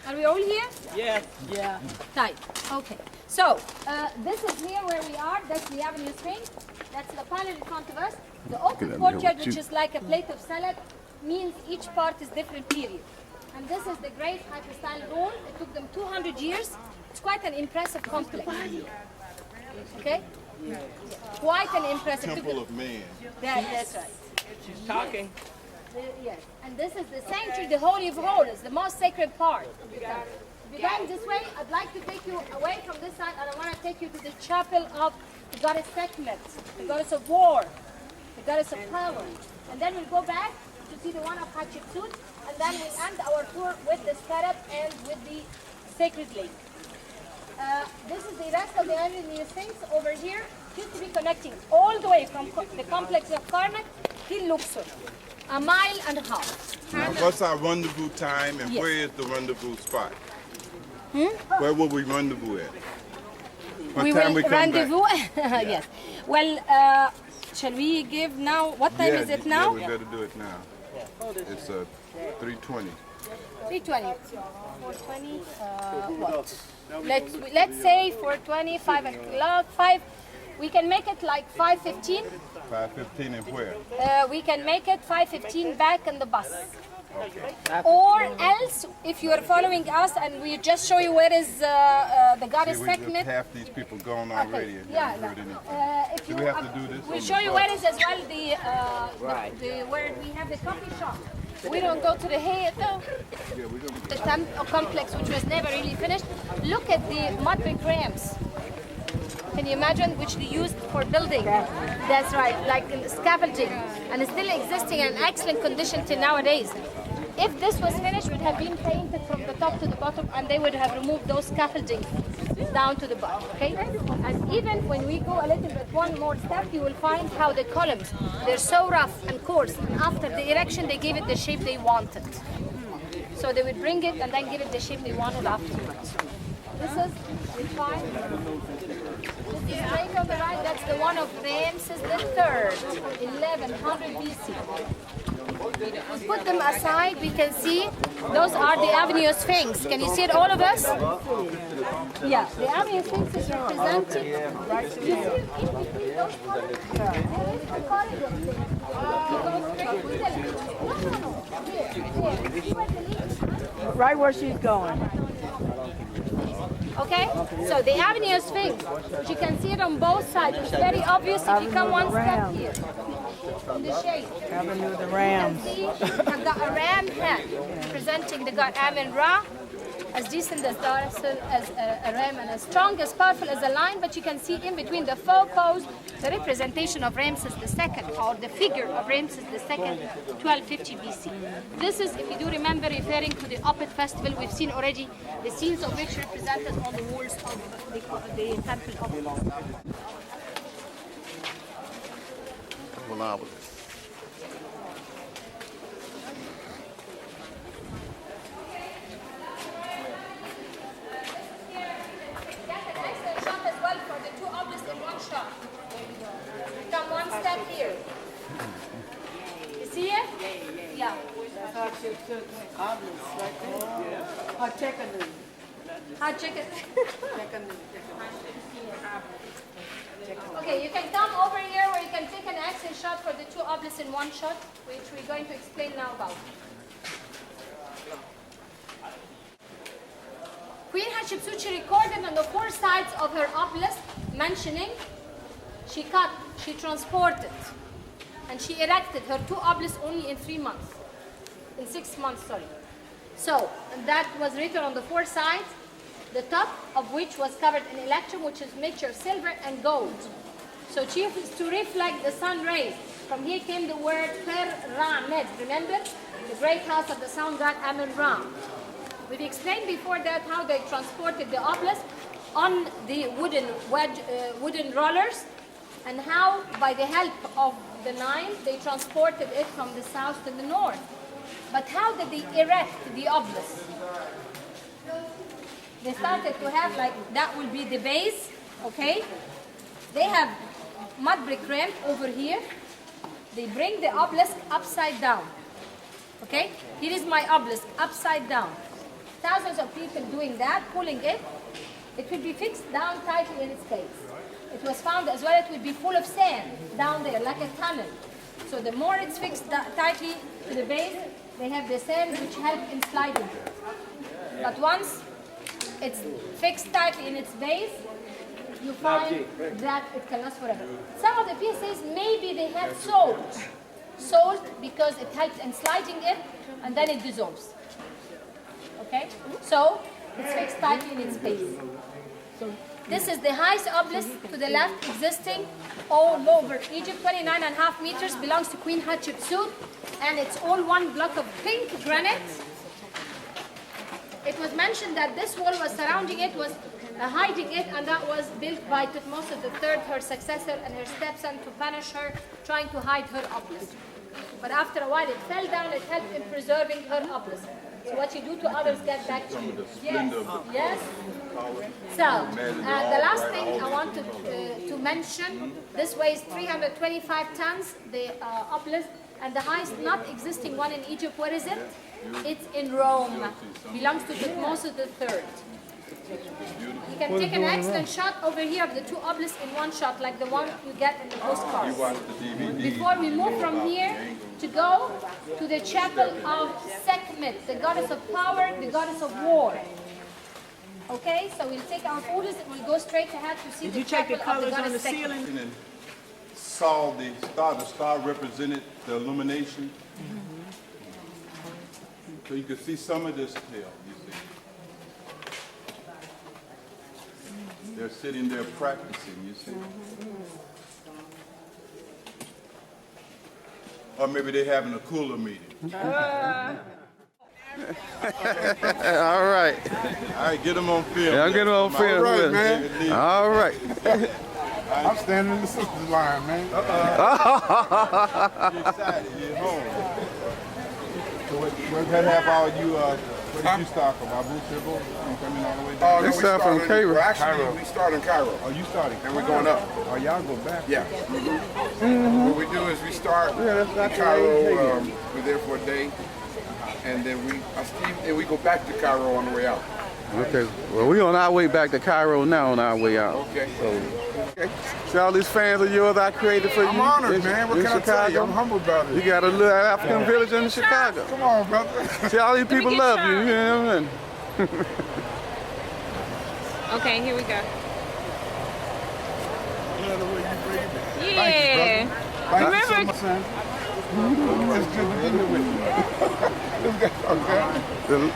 Speaker 5: Are we all here?
Speaker 10: Yeah. Yeah.
Speaker 5: Right. Okay. So this is here where we are. That's the Avenue Spring. That's the panel in front of us. The open
Speaker 1: at me,
Speaker 5: courtyard,
Speaker 1: what
Speaker 5: which
Speaker 1: you-
Speaker 5: is like a plate of salad, means each part is different period. And this is the great hypostyle room. It took them 200 years. It's quite an impressive complex. Okay? Quite an impressive.
Speaker 4: Temple of Man.
Speaker 5: That's right.
Speaker 10: She's talking.
Speaker 5: Yes. And this is the sanctuary, the Holy of Holies, the most sacred part. If you're going this way, I'd like to take you away from this side, and I want to take you to the chapel of the goddess Khemet, the goddess of war, the goddess of power. And then we'll go back to see the one of Hatshepsut, and then we'll end our tour with the scarab and with the sacred lake. This is the rest of the Avenue Sphinx over here. Used to be connecting all the way from the complex of Karnak till Luxor. A mile and a half.
Speaker 4: Now, what's our rendezvous time and
Speaker 5: Yes.
Speaker 4: where is the rendezvous spot? Where will we rendezvous at? What
Speaker 5: We
Speaker 4: time
Speaker 5: will
Speaker 4: come back?
Speaker 5: rendezvous. Yes. Well, shall we give now? What time is it now?
Speaker 4: Yeah, we better do it now. It's 3:20.
Speaker 5: 3:20. 4:20. What? Let's say 4:20, 5 o'clock, 5. We can make it like 5:15.
Speaker 4: 5:15 and where?
Speaker 5: We can make it 5:15 back in the bus. Or else, if you are following us and we just show you where is the goddess
Speaker 4: See, we just
Speaker 5: Sekhmet.
Speaker 4: half these people gone already and
Speaker 5: Yeah.
Speaker 4: haven't heard anything.
Speaker 5: If
Speaker 4: Do
Speaker 5: you,
Speaker 4: we have to do this
Speaker 5: We'll
Speaker 4: on
Speaker 5: show
Speaker 4: the
Speaker 5: you
Speaker 4: bus?
Speaker 5: where is as well the where we have the coffee shop. We don't go to the theater, the complex, which was never really finished. Look at the mud brick ramps. Can you imagine, which they used for building? That's right, like scaffolding, and it's still existing in excellent condition till nowadays. If this was finished, it would have been painted from the top to the bottom, and they would have removed those scaffolding down to the bottom. Okay, and even when we go a little bit one more step, you will find how the columns, they're so rough and coarse. And after the erection, they gave it the shape they wanted. So they would bring it and then give it the shape they wanted afterwards. This is the fine. This is right on the right. That's the one of Ramses III, 1100 BC. We put them aside. We can see those are the Avenue Sphinx. Can you see it, all of us? Yeah, the Avenue Sphinx is represented. You see in between those columns? There is a corridor there. You go straight to the left. No. Here. See where the link is?
Speaker 3: Right where she's going.
Speaker 5: Okay? So the Avenue Sphinx, which you can see it on both sides. It's very obvious if you come one step here. In the shade.
Speaker 3: Avenue of the
Speaker 5: You
Speaker 3: Rams.
Speaker 5: can see I've got a ram head representing the god Amen-Ra, as decent as a ram and as strong, as powerful as a lion, but you can see in between the focus the representation of Ramses II, or the figure of Ramses II, 1250 BC. This is, if you do remember, referring to the Opet festival. We've seen already the scenes of which represented on the walls of the temple of shot as well for the two obelisks in one shot. Come one step here. You see it? Yeah.
Speaker 3: Hot chicken.
Speaker 5: Hot chicken. Okay, you can come over here where you can take an action shot for the two obelisks in one shot, which we're going to explain now about. Queen Hatshepsut, she recorded on the four sides of her obelisk, mentioning she cut, she transported, and she erected her two obelisks only in 3 months. In 6 months, sorry. So, that was written on the four sides. the top of which was covered in electrum, which is mixture of silver and gold. So to reflect the sun rays. From here came the word Per-Ra-Med. Remember? The great house of the sun god Amun-Ra. We've explained before that how they transported the obelisk on the wooden rollers, and how by the help of the Nile they transported it from the south to the north. But how did they erect the obelisk? They started to have, like, that will be the base, okay? They have mud brick ramp over here. They bring the obelisk upside down, okay? Here is my obelisk upside down. Thousands of people doing that, pulling it. It will be fixed down tightly in its base. It was found as well it will be full of sand down there, like a tunnel. So the more it's fixed tightly to the base, they have the sand which help in sliding. But once it's fixed tightly in its base, you find that it can last forever. Some of the PSAs, maybe they had salt. Salt because it helps in sliding it, and then it dissolves. Okay? So it's fixed tightly in its base. So this is the highest obelisk to the left existing all over Egypt, 29.5 meters, belongs to Queen Hatshepsut, and it's all one block of pink granite. It was mentioned that this wall was surrounding it, was hiding it, and that was built by Thutmose III, her successor, and her stepson to punish her, trying to hide her obelisk. But after a while it fell down, it helped in preserving her obelisk. So what you do to others, get back to you. Yes, yes. So, the last thing I want to mention, this weighs 325 tons, the obelisk, and the highest not existing one in Egypt, where is it? It's in Rome. Belongs to Thutmose III. You can take an excellent shot over here of the two obelisks in one shot, like the one you get in the postcards. Before we move from here to go to the chapel of Khemet, the goddess of power, the goddess of war. Okay, so we'll take our photos and we'll go straight ahead to see the chapel of the goddess Khemet.
Speaker 4: And saw the star represented the illumination. So you can see some of this tail, you see. They're sitting there practicing, you see. Or maybe they're having a cooler meeting.
Speaker 1: All right.
Speaker 4: All right, get them on film.
Speaker 1: Yeah, I'll get them on film.
Speaker 2: All right, man.
Speaker 1: All right.
Speaker 2: I'm standing in the sister's line, man.
Speaker 4: You're excited, you're home. So where have all you, where did you start from? Abu Sibyl? You coming all the way down?
Speaker 1: This stuff from Cairo.
Speaker 2: Well, actually, we start in Cairo.
Speaker 4: Oh, you started?
Speaker 2: And we're going up.
Speaker 4: Oh, y'all go back?
Speaker 2: Yeah. What we do is we start in Cairo, we're there for a day, and then we go back to Cairo on the way out.
Speaker 1: Okay. Well, we're on our way back to Cairo now on our way out.
Speaker 2: Okay.
Speaker 1: So, see all these fans of yours I created for you?
Speaker 2: I'm honored, man. What can I tell you? I'm humble about
Speaker 1: You
Speaker 2: it.
Speaker 1: got a little African village in Chicago.
Speaker 2: Come on, brother.
Speaker 1: See, all these people
Speaker 6: get
Speaker 1: love
Speaker 6: some.
Speaker 1: you. You know what I mean?
Speaker 6: Okay, here we go.
Speaker 2: Thank
Speaker 6: Yeah.
Speaker 2: you so much, son. It's good to be here with you. Okay.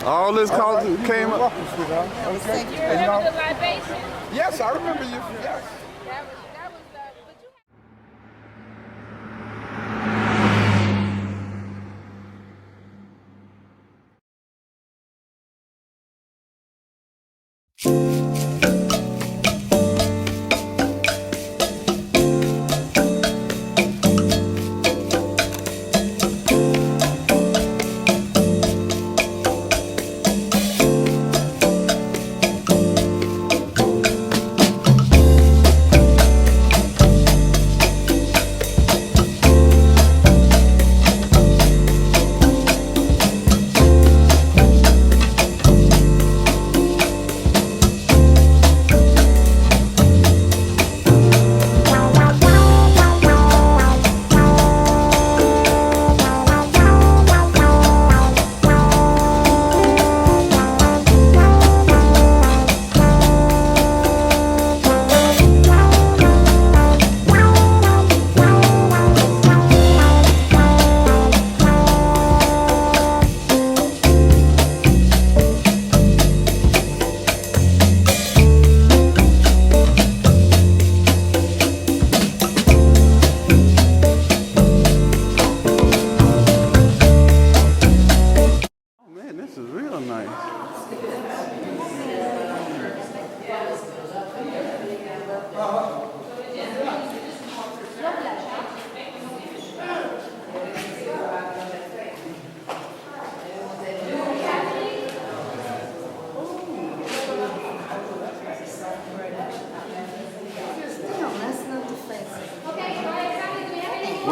Speaker 1: All this cause came up.
Speaker 2: Welcome, sweetheart. Okay.
Speaker 6: You remember the libation?
Speaker 2: Yes, I remember you. Yes.
Speaker 6: That was but you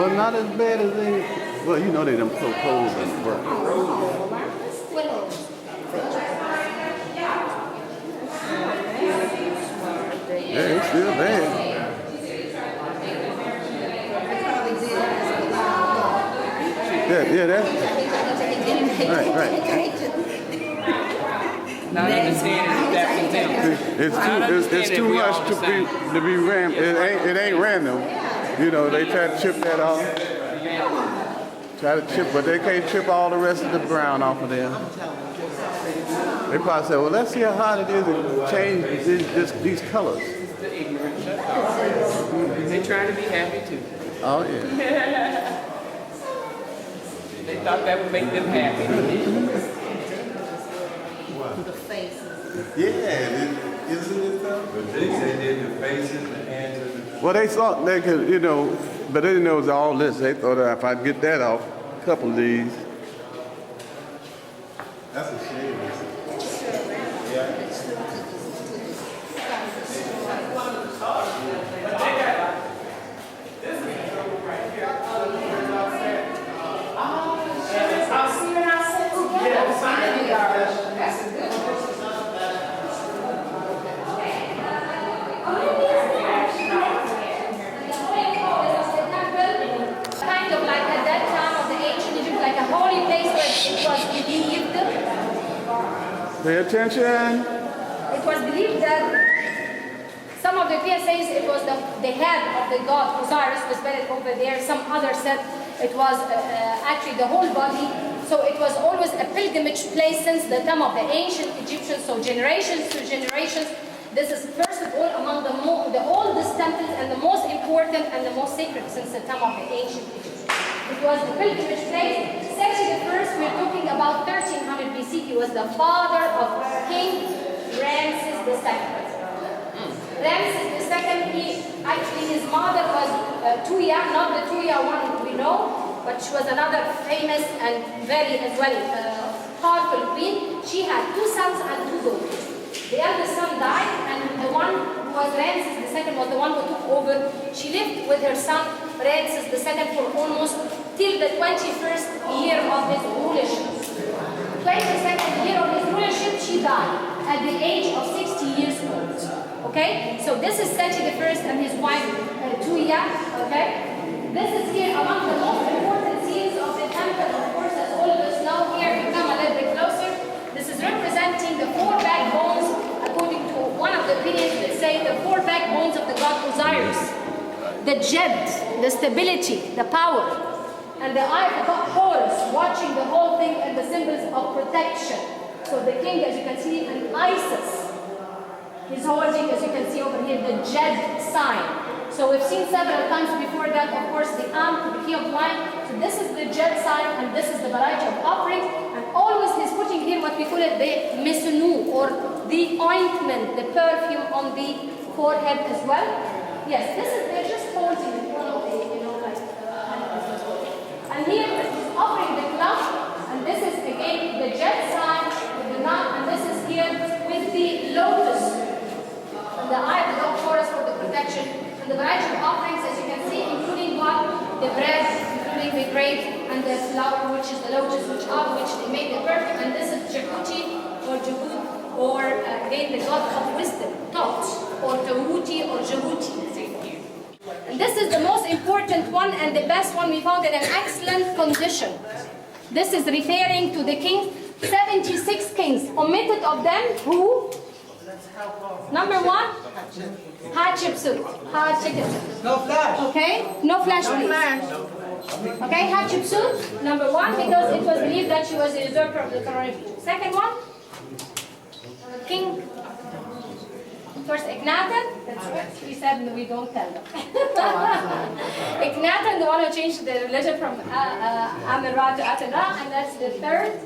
Speaker 1: Well, not as bad as they. Well, you know they done proposed and work. Yeah, it's still bad. Yeah, that's right.
Speaker 6: Not understanding that was them.
Speaker 1: It's too much to be random. It ain't random. You know, they try to chip that off. But they can't chip all the rest of the brown off of there. They probably say, well, let's see how hard it is to change these colors.
Speaker 6: The ignorant. They trying to be happy too.
Speaker 1: Oh, yeah.
Speaker 6: They thought that would make them happy.
Speaker 3: The faces.
Speaker 1: Yeah, isn't it though?
Speaker 11: But they did the faces, the hands, and the...
Speaker 1: Well, they thought they could, you know, but they didn't know it was all this. They thought if I get that off, a couple of these.
Speaker 4: That's a shame. Yeah.
Speaker 5: Kind of like at that time of the ancient Egypt, like a holy place where it was believed.
Speaker 1: Pay attention.
Speaker 5: It was believed that some of the says it was the head of the god Osiris was buried over there. Some others said it was actually the whole body. So it was always a pilgrimage place since the time of the ancient Egyptians. So generations to generations. This is first of all among the oldest temples and the most important and the most sacred since the time of the ancient Egyptians. It was the pilgrimage place. Seti the first, we're talking about 1300 BC. He was the father of King Ramses II. Ramses II, actually his mother was Tuya, not the Tuya one we know, but she was another famous and very as well powerful queen. She had 2 sons and 2 daughters. The eldest son died, and the one who was Ramses II was the one who took over. She lived with her son Ramses II for almost till the 21st year of his rulership. 22nd year of his rulership, she died at the age of 60 years old. Okay, so this is Seti I and his wife Tuya. Okay, this is here among the most important scenes of the temple. Of course, as all of us know, here we come a little bit closer. This is representing the 4 backbones, according to one of the opinions that say the 4 backbones of the god Osiris. The Jed, the stability, the power, and the eye of the god Horus, watching the whole thing and the symbols of protection. So the king, as you can see, and Isis, he's holding, as you can see over here, the Jed sign. So we've seen several times before that, of course, the Am, the key of life. So this is the Jed sign, and this is the variety of offerings. And always he's putting here what we call it the mesunu, or the ointment, the perfume on the forehead as well. Yes, this is, they're just holding it, one of the, you know, like, and here he's offering the club, and this is again the Jed sign, with the nut, and this is here with the lotus, and the eye of the dog Horus for the protection. And the variety of offerings, as you can see, including what? The bread, including the grape, and the flower, which is the lotus, which they make the perfume. And this is Jabuti, or Jabut, or again the god of wisdom, Tot, or Tahuti, or Jabuti. And this is the most important one and the best one we found in an excellent condition. This is referring to the kings, 76 kings, omitted of them who? Number 1, Hatshepsut.
Speaker 7: No flash.
Speaker 5: Okay? No flash, please. Okay, Hatshepsut, number 1, because it was believed that she was a usurper of the throne of Egypt. Second one, King. First, Akhenaten. That's what he said, we don't tell them. Akhenaten, the one who changed the religion from Amun-Ra to Aten-Ra, and that's the third.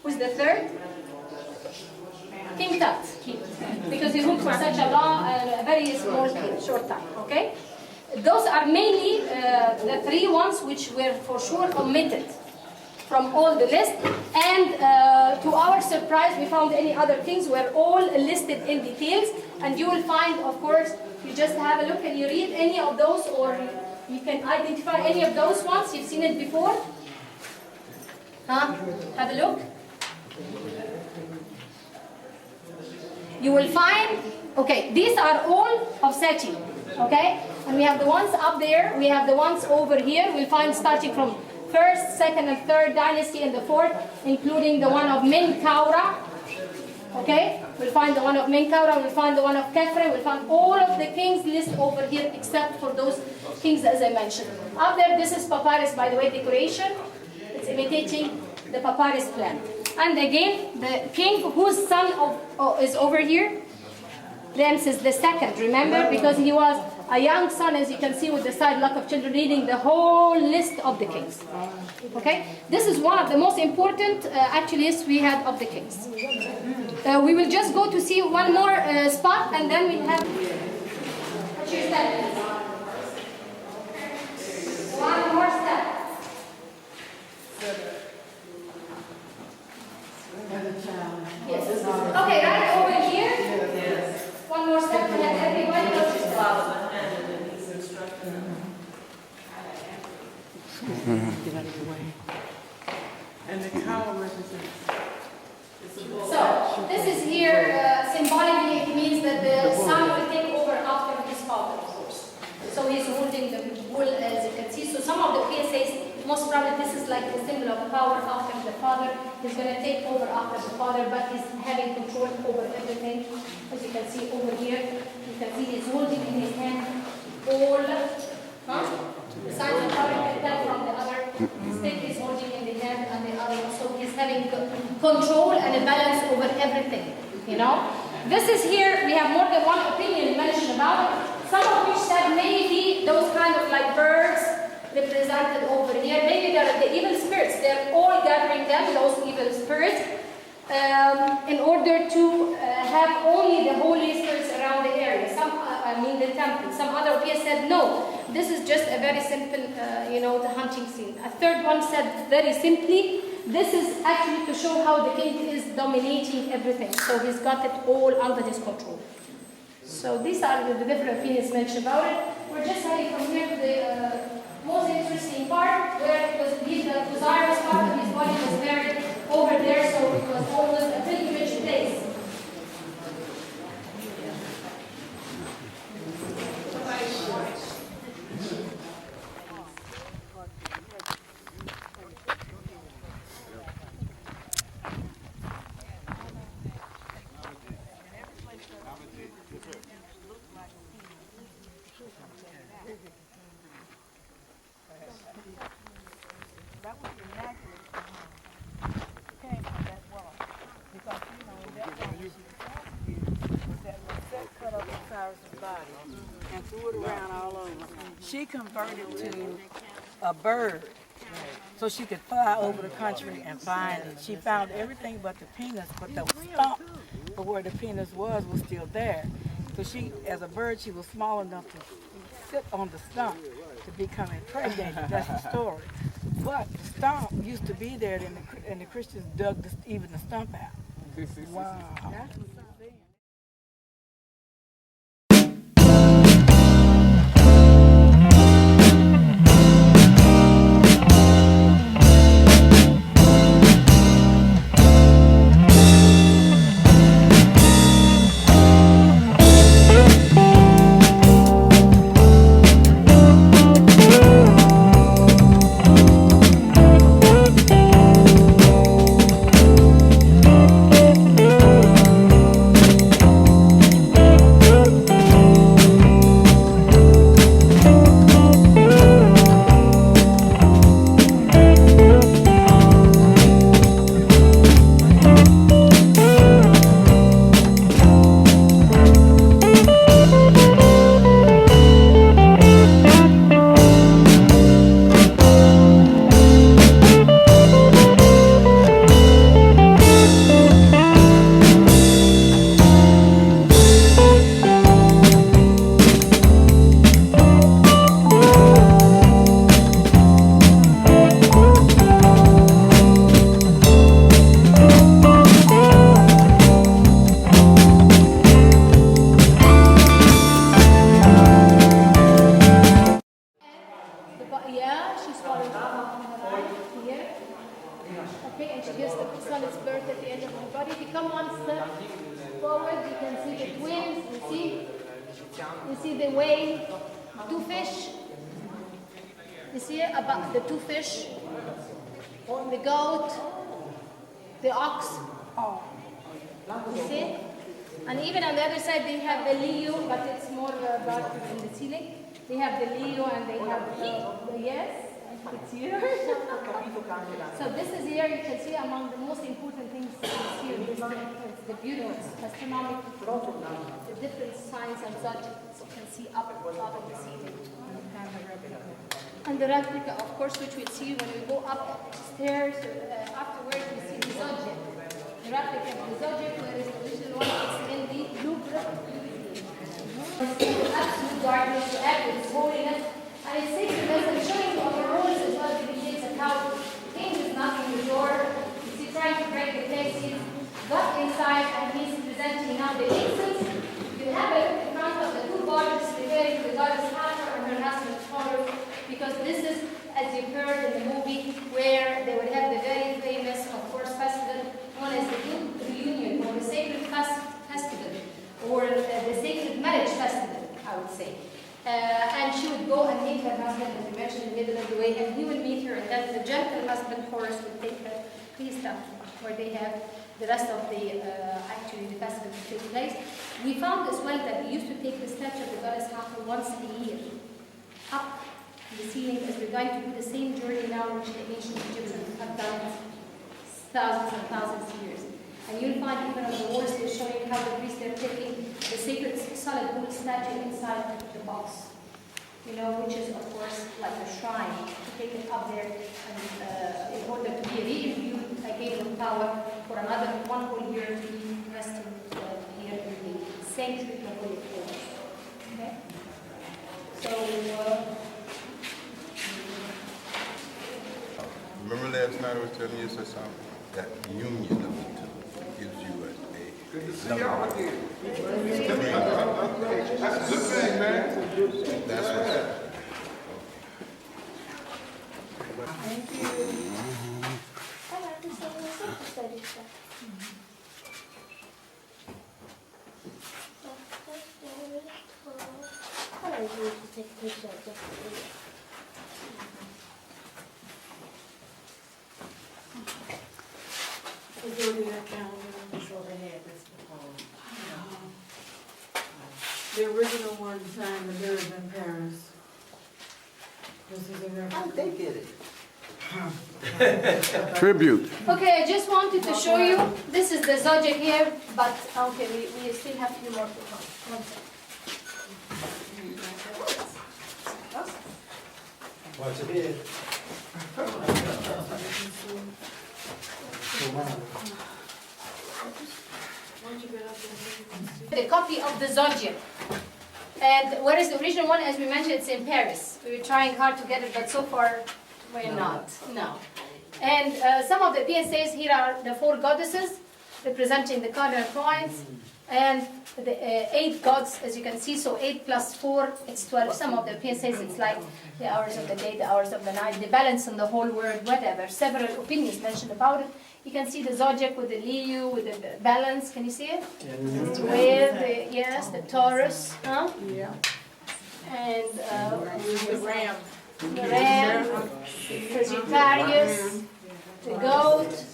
Speaker 5: Who's the third? King Tut, because he ruled for such a very small period, short time, okay? Those are mainly the 3 ones which were for sure omitted from all the list, and to our surprise, we found any other kings were all listed in details, and you will find, of course, you just have a look and you read any of those, or You can identify any of those ones. You've seen it before? Huh? Have a look. You will find, okay, these are all of Seti, okay? And we have the ones up there, we have the ones over here. We'll find starting from 1st, 2nd, and 3rd dynasty and the 4th, including the one of Menkaura, okay? We'll find the one of Menkaura, we'll find the one of Khafre, we'll find all of the kings list over here except for those kings as I mentioned. Up there, this is papyrus, by the way, decoration. It's imitating the papyrus plant. And again, the king whose son is over here, Ramses II, remember? Because he was a young son, as you can see with the side lock of children, reading the whole list of the kings. Okay? This is one of the most important, actually, lists we had of the kings. We will just go to see one more spot, and then we'll have... What's your step, please? One more step. Yes. Okay, right over here. One more step to let everybody know to stop.
Speaker 3: Get out of the way. And the cow represents.
Speaker 5: So, this is here, symbolically it means that the son will take over after his father, of course. So he's holding the bull, as you can see. So some of the PSAs, most probably this is like the symbol of power after the father. He's going to take over after the father, but he's having control over everything. As you can see over here, you can see he's holding in his hand all, the signs of power, you can tell from the other stick he's holding in the hand and the other. So he's having control and a balance over everything, you know. This is here, we have more than one opinion mentioned about it. Some of which said maybe those kind of like birds represented over here, maybe they're the evil spirits. They're all gathering them, those evil spirits, in order to have only the holy spirits around the area. Some, the temple. Some other opinions said no, this is just a very simple, the hunting scene. A third one said very simply, this is actually to show how the king is dominating everything. So he's got it all under his control. So these are the different opinions mentioned about it. We're just heading from here to the most interesting part, where it was indeed the Osiris part of his body was buried over there, so it was almost a pilgrimage place.
Speaker 3: And threw it around all over. She converted to a bird so she could fly over the country and find it. She found everything but the penis, but the stump of where the penis was still there. So she, as a bird, she was small enough to sit on the stump to become impregnated. That's the story. But the stump used to be there, and the Christians dug even the stump out. Wow.
Speaker 5: birth at the end of the body. If you come one step forward, you can see the twins. You see the whale, two fish. You see about the two fish, the goat, the ox. You see? And even on the other side, they have the Leo, but it's more darker in the ceiling. They have the Leo and they have the yes. It's here. So this is here, you can see among the most important things is here, the beauty, astronomical, the different signs and such, you can see up in the ceiling. And the replica, of course, which we'll see when we go upstairs, afterwards we see the zodiac. The replica of the zodiac, whereas the original one is in the Louvre. Absolute darkness, the act is holiness. And it's sacredness and showing you on the rules as well, giving kids a couch. King is knocking the door. You see, trying to break the place. He's got inside and he's presenting now the incense. You have it in front of the two goddesses, referring to the goddess Hathor and her husband Horus, because this is, as you heard in the movie, where they would have the very famous, of course, festival known as the Good Reunion, or the Sacred Festival, or the Sacred Marriage Festival, I would say. And she would go and meet her husband, as we mentioned, in the middle of the way, and he would meet her, and then the gentle husband, Horus, would take her to his temple, where they have the rest of the, actually, the festival to take place. We found as well that they used to take the statue of the goddess Hathor once a year, up the ceiling, as we're going to do the same journey now, which the ancient Egyptians have done thousands and thousands of years. And you'll find even on the walls they're showing how the priests are taking the sacred solid gold statue inside the box, you know, which is of course like a shrine, to take it up there and in order to be reimbued again with power for another one whole year to be resting here in the sanctuary of Holy Place. Okay? So,
Speaker 4: Remember last night I was telling you something? That union of the two gives you a
Speaker 2: Good to see y'all again.
Speaker 4: That's a good thing, man. That's what's up.
Speaker 5: thank you. I like this study stuff. I like you to take a picture of this.
Speaker 3: The zodiac calendar, so they had this before. The original one signed the Louvre in Paris. This is a reference.
Speaker 10: How did they get it?
Speaker 1: Tribute.
Speaker 5: Okay, I just wanted to show you, this is the zodiac here, but okay, we still have a few more to come. One second.
Speaker 10: Watch it here.
Speaker 5: The copy of the zodiac. And where is the original one? As we mentioned, it's in Paris. We were trying hard to get it, but so far we're not. No. And some of the PSAs here are the 4 goddesses representing the cardinal points, and the 8 gods, as you can see. So 8 plus 4, it's 12. Some of the PSAs, it's like the hours of the day, the hours of the night, the balance in the whole world, whatever. Several opinions mentioned about it. You can see the zodiac with the Leo, with the balance. Can you see it? Where the, yes, the Taurus, huh?
Speaker 3: Yeah.
Speaker 5: And
Speaker 3: The ram.
Speaker 5: the ram, Sagittarius, the goat.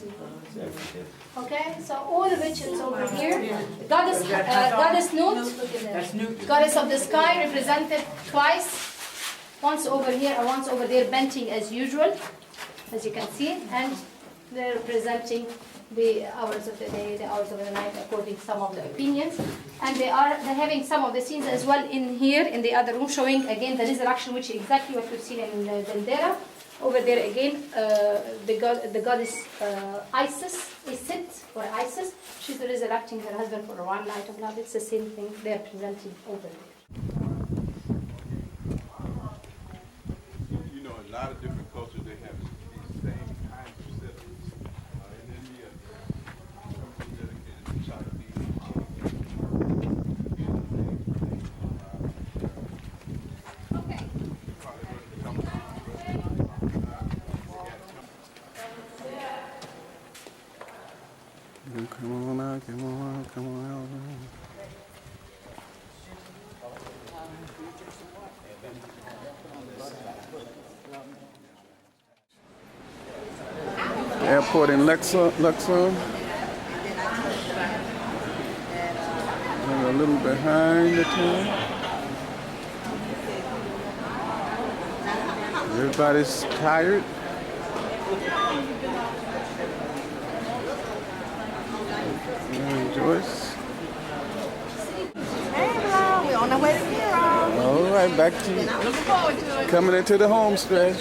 Speaker 5: Okay, so all of which is over here. The goddess Nut, look at that. Goddess of the sky, represented twice. Once over here and once over there, bending as usual, as you can see. And they're representing the hours of the day, the hours of the night, according to some of the opinions. And they're having some of the scenes as well in here, in the other room, showing again the resurrection, which is exactly what we've seen in Dendera. Over there again, the goddess Isis, or Isis. She's resurrecting her husband for one night of love. It's the same thing they're presenting over there.
Speaker 4: You know, a lot of different cultures, they have these same kinds of systems. In India, something dedicated to Shakti.
Speaker 5: Okay.
Speaker 1: Come on out, come on out, come on out. Airport in Luxor. We're a little behind the time. Everybody's tired. Joyce.
Speaker 12: Hey, Bro, we're on our way to Cairo.
Speaker 1: All right, back to coming into the home stretch.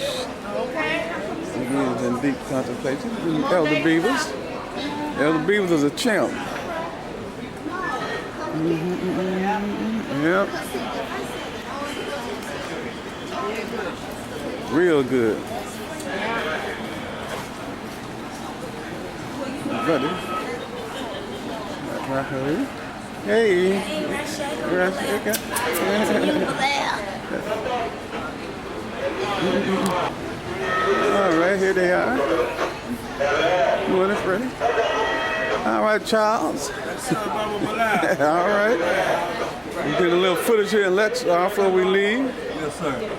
Speaker 12: Okay.
Speaker 1: Again, in deep contemplation. Elder Beavers. Elder Beavers is a chimp. Yep. Real good. Buddy. Hey. All right, here they are. Morning, Freddie. All right, Charles. All right. We get a little footage here and let's before we leave.
Speaker 11: Yes, sir.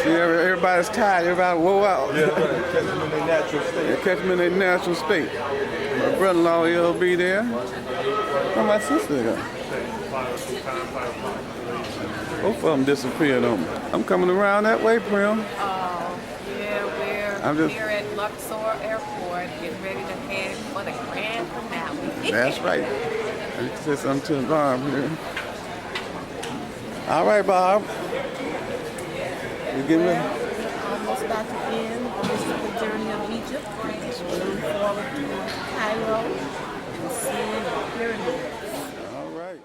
Speaker 1: See, everybody's tired. Everybody wore out.
Speaker 11: Yeah, right. Catch them in their natural state.
Speaker 1: Yeah, catch them in their natural state. My brother-in-law will be there. Oh, my sister go. Both of them disappeared on me. I'm coming around that way, Prim.
Speaker 12: Yeah, we're here at Luxor Airport, getting ready to head for the grand finale.
Speaker 1: That's right. I said something to Bob here. All right, Bob. We're getting ready.
Speaker 12: Almost about to end this journey of Egypt. Looking forward to Cairo and seeing the pyramids.
Speaker 1: All right.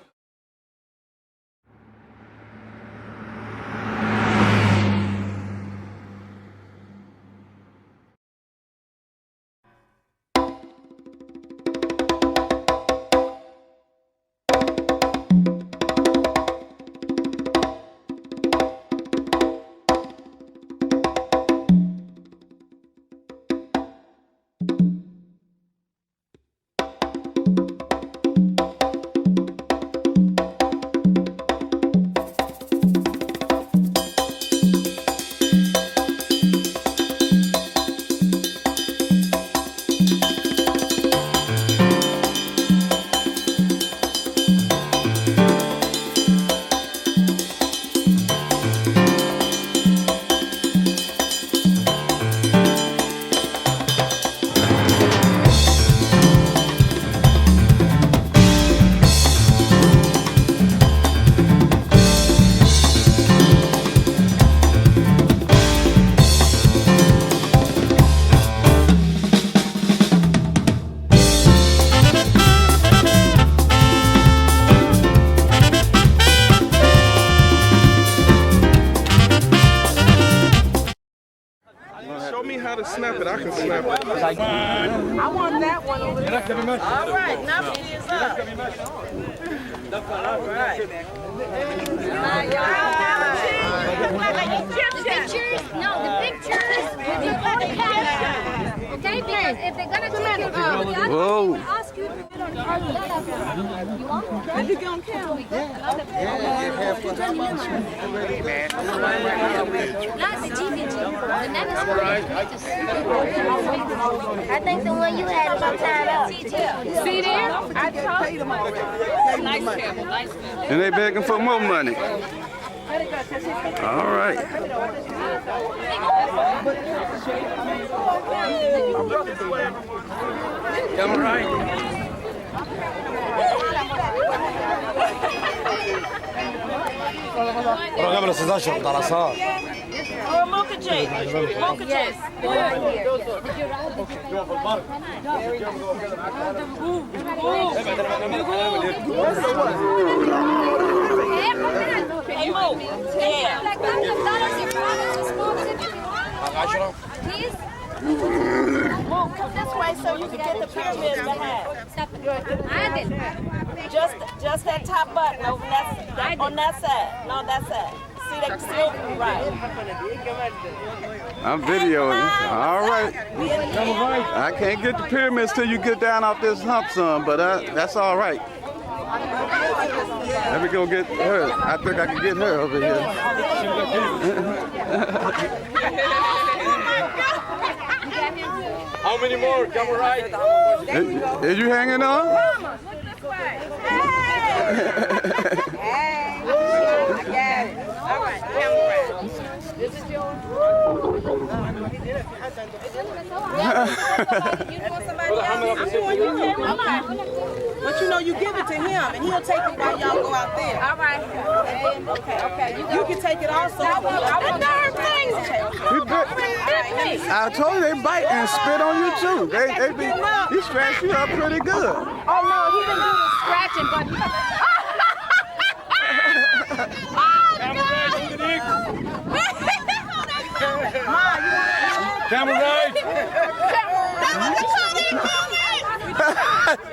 Speaker 6: Show me how to snap it. I can snap it.
Speaker 12: I want that one over there. All right, now it is up. All right.
Speaker 5: The pictures, no, the pictures with your own camera. Okay, because if they're gonna take your picture with the other,
Speaker 1: Whoa.
Speaker 5: they will ask you to put it on camera. You want?
Speaker 12: Let me get on camera.
Speaker 5: Not the TV. The next
Speaker 13: I think the one you had is all tied up.
Speaker 12: See there? I told you. Nice camera, nice camera.
Speaker 1: And they begging for more money. All right.
Speaker 10: Come right.
Speaker 9: قبل 16 دراسات.
Speaker 12: Mocha J. Mocha J. Hey, Mo. Yeah.
Speaker 5: like $100 if please.
Speaker 12: Mo, come this way so you can get the pyramids behind. Just that top button over on that side. No, that side. See, they still right.
Speaker 1: I'm videoing. All right. I can't get the pyramids till you get down off this hump, son, but that's all right. Let me go get her. I think I can get her over here.
Speaker 8: How many more? Come right.
Speaker 1: Is you hanging on?
Speaker 12: Hey, I got it. All right, camera. This is yours. But you know, you give it to him, and he'll take it while y'all go out there. All right. Okay. You can take it also.
Speaker 1: I told you they bite and spit on you too. He scratched you up pretty good.
Speaker 5: Oh no, he didn't do the scratching, but
Speaker 8: Camera right.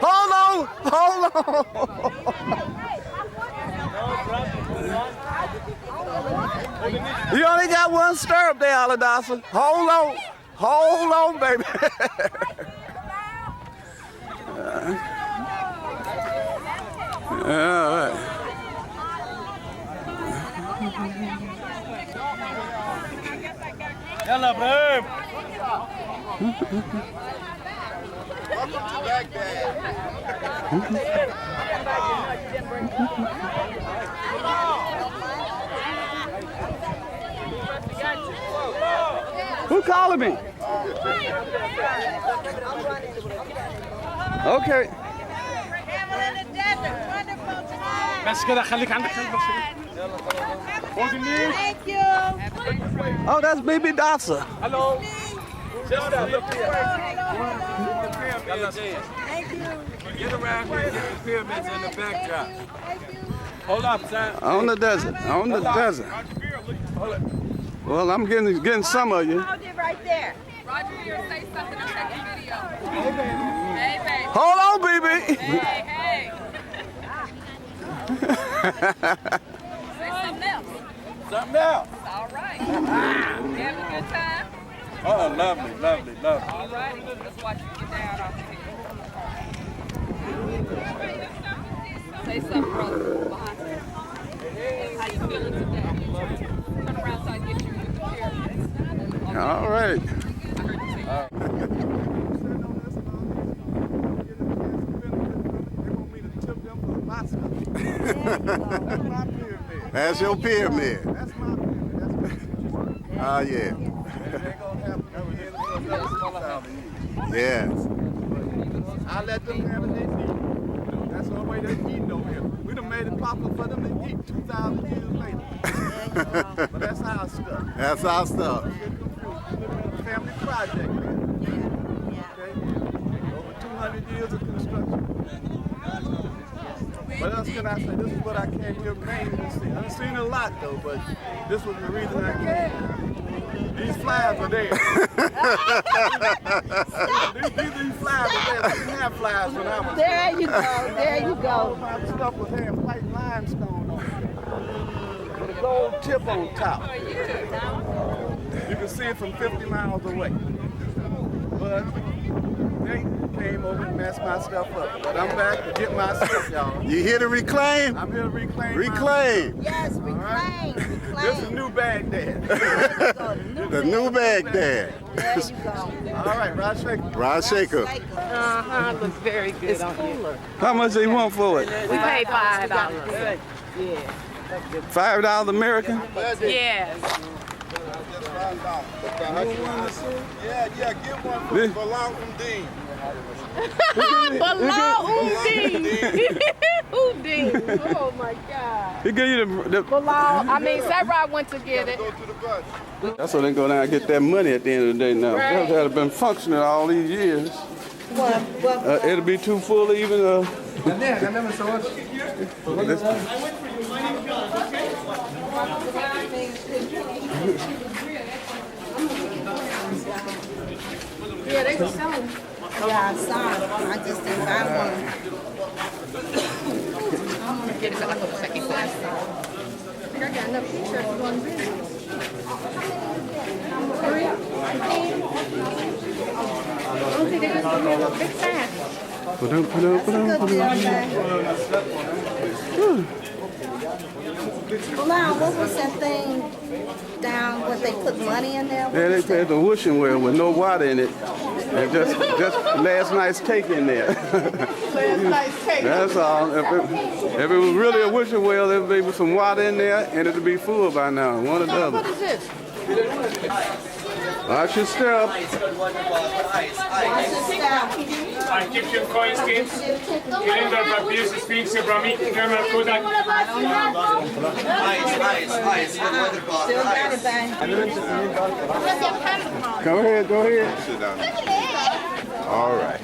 Speaker 1: Hold on. You only got one stirrup there, Aladasa. Hold on, baby. All right.
Speaker 8: Yalla, Ibrahim.
Speaker 2: Welcome to Baghdad.
Speaker 1: Who calling me? Okay.
Speaker 8: بس كده خليك عندك خلف
Speaker 12: Thank you.
Speaker 1: Oh, that's baby Dasa.
Speaker 8: Hello. Sister, look here.
Speaker 12: Thank you.
Speaker 8: Get around here and get the pyramids in the backdrop. Hold up, son.
Speaker 1: On the desert. Well, I'm getting some of you.
Speaker 12: Hold it right there.
Speaker 6: Roger, here, say something. I'm taking video. Hey, baby.
Speaker 1: Hold on, baby.
Speaker 6: Hey. Say something else.
Speaker 8: Something else.
Speaker 6: All right. You having a good time?
Speaker 8: Oh, lovely.
Speaker 6: All right. Let's watch you get down off your head. Say something, brother. Behind you. How you feeling today? Turn around so I can get you in the chair.
Speaker 1: All right.
Speaker 11: That's your pyramid.
Speaker 1: That's my pyramid.
Speaker 11: Oh, yeah.
Speaker 1: It ain't gonna happen again for another 6,000 years.
Speaker 11: Yes.
Speaker 1: I let them have it they need. That's the only way they eat over here. We done made it popular for them to eat 2,000 years later. But that's our stuff.
Speaker 11: That's our stuff.
Speaker 1: Don't get confused. We live in a family project, man. Okay? Over 200 years of construction. What else can I say? This is what I came here mainly to see. I've seen a lot though, but this was the reason I came. These flies are there. these flies are there. We didn't have flies when I was
Speaker 12: There you go.
Speaker 1: All my stuff was there, white limestone on it. With a gold tip on top. You can see it from 50 miles away. But they came over and messed my stuff up. But I'm back to get my stuff, y'all.
Speaker 11: You here to reclaim?
Speaker 1: I'm here to reclaim.
Speaker 11: Reclaim.
Speaker 12: Yes, reclaim.
Speaker 1: This is New Baghdad.
Speaker 11: The new Baghdad.
Speaker 12: There you go.
Speaker 1: All right, Rod Shaker.
Speaker 11: Rod Shaker.
Speaker 12: Looks very good. It's cooler.
Speaker 1: How much they want for it?
Speaker 6: We paid $5.
Speaker 12: Yeah.
Speaker 1: $5 American?
Speaker 6: Yes.
Speaker 2: Yeah, get one for Belong from Dean.
Speaker 6: Houdin. Oh my God.
Speaker 1: He give you the
Speaker 6: Sarai went to get it.
Speaker 2: Go to the bus.
Speaker 1: That's why they go down and get that money at the end of the day now.
Speaker 6: Right.
Speaker 1: That had been functioning all these years. It'll be too full even.
Speaker 12: Yeah, they were selling. Yeah, I saw it. I just didn't buy one.
Speaker 6: Get it like a second class. I think I got enough t-shirts.
Speaker 12: Big fan. Well, now, what was that thing down where they put money in there?
Speaker 1: Yeah, they put the wishing well with no water in it. And just last night's cake in there.
Speaker 12: Last night's cake.
Speaker 1: That's all. If it was really a wishing well, there would be some water in there and it'd be full by now. One or the other.
Speaker 12: What is this?
Speaker 1: Watch your step.
Speaker 8: Egyptian coinskins, cylinder papyrus, sphinx, Abrahamic, Khemet, Kodak.
Speaker 1: Go ahead, go ahead.
Speaker 11: Sit down. All right.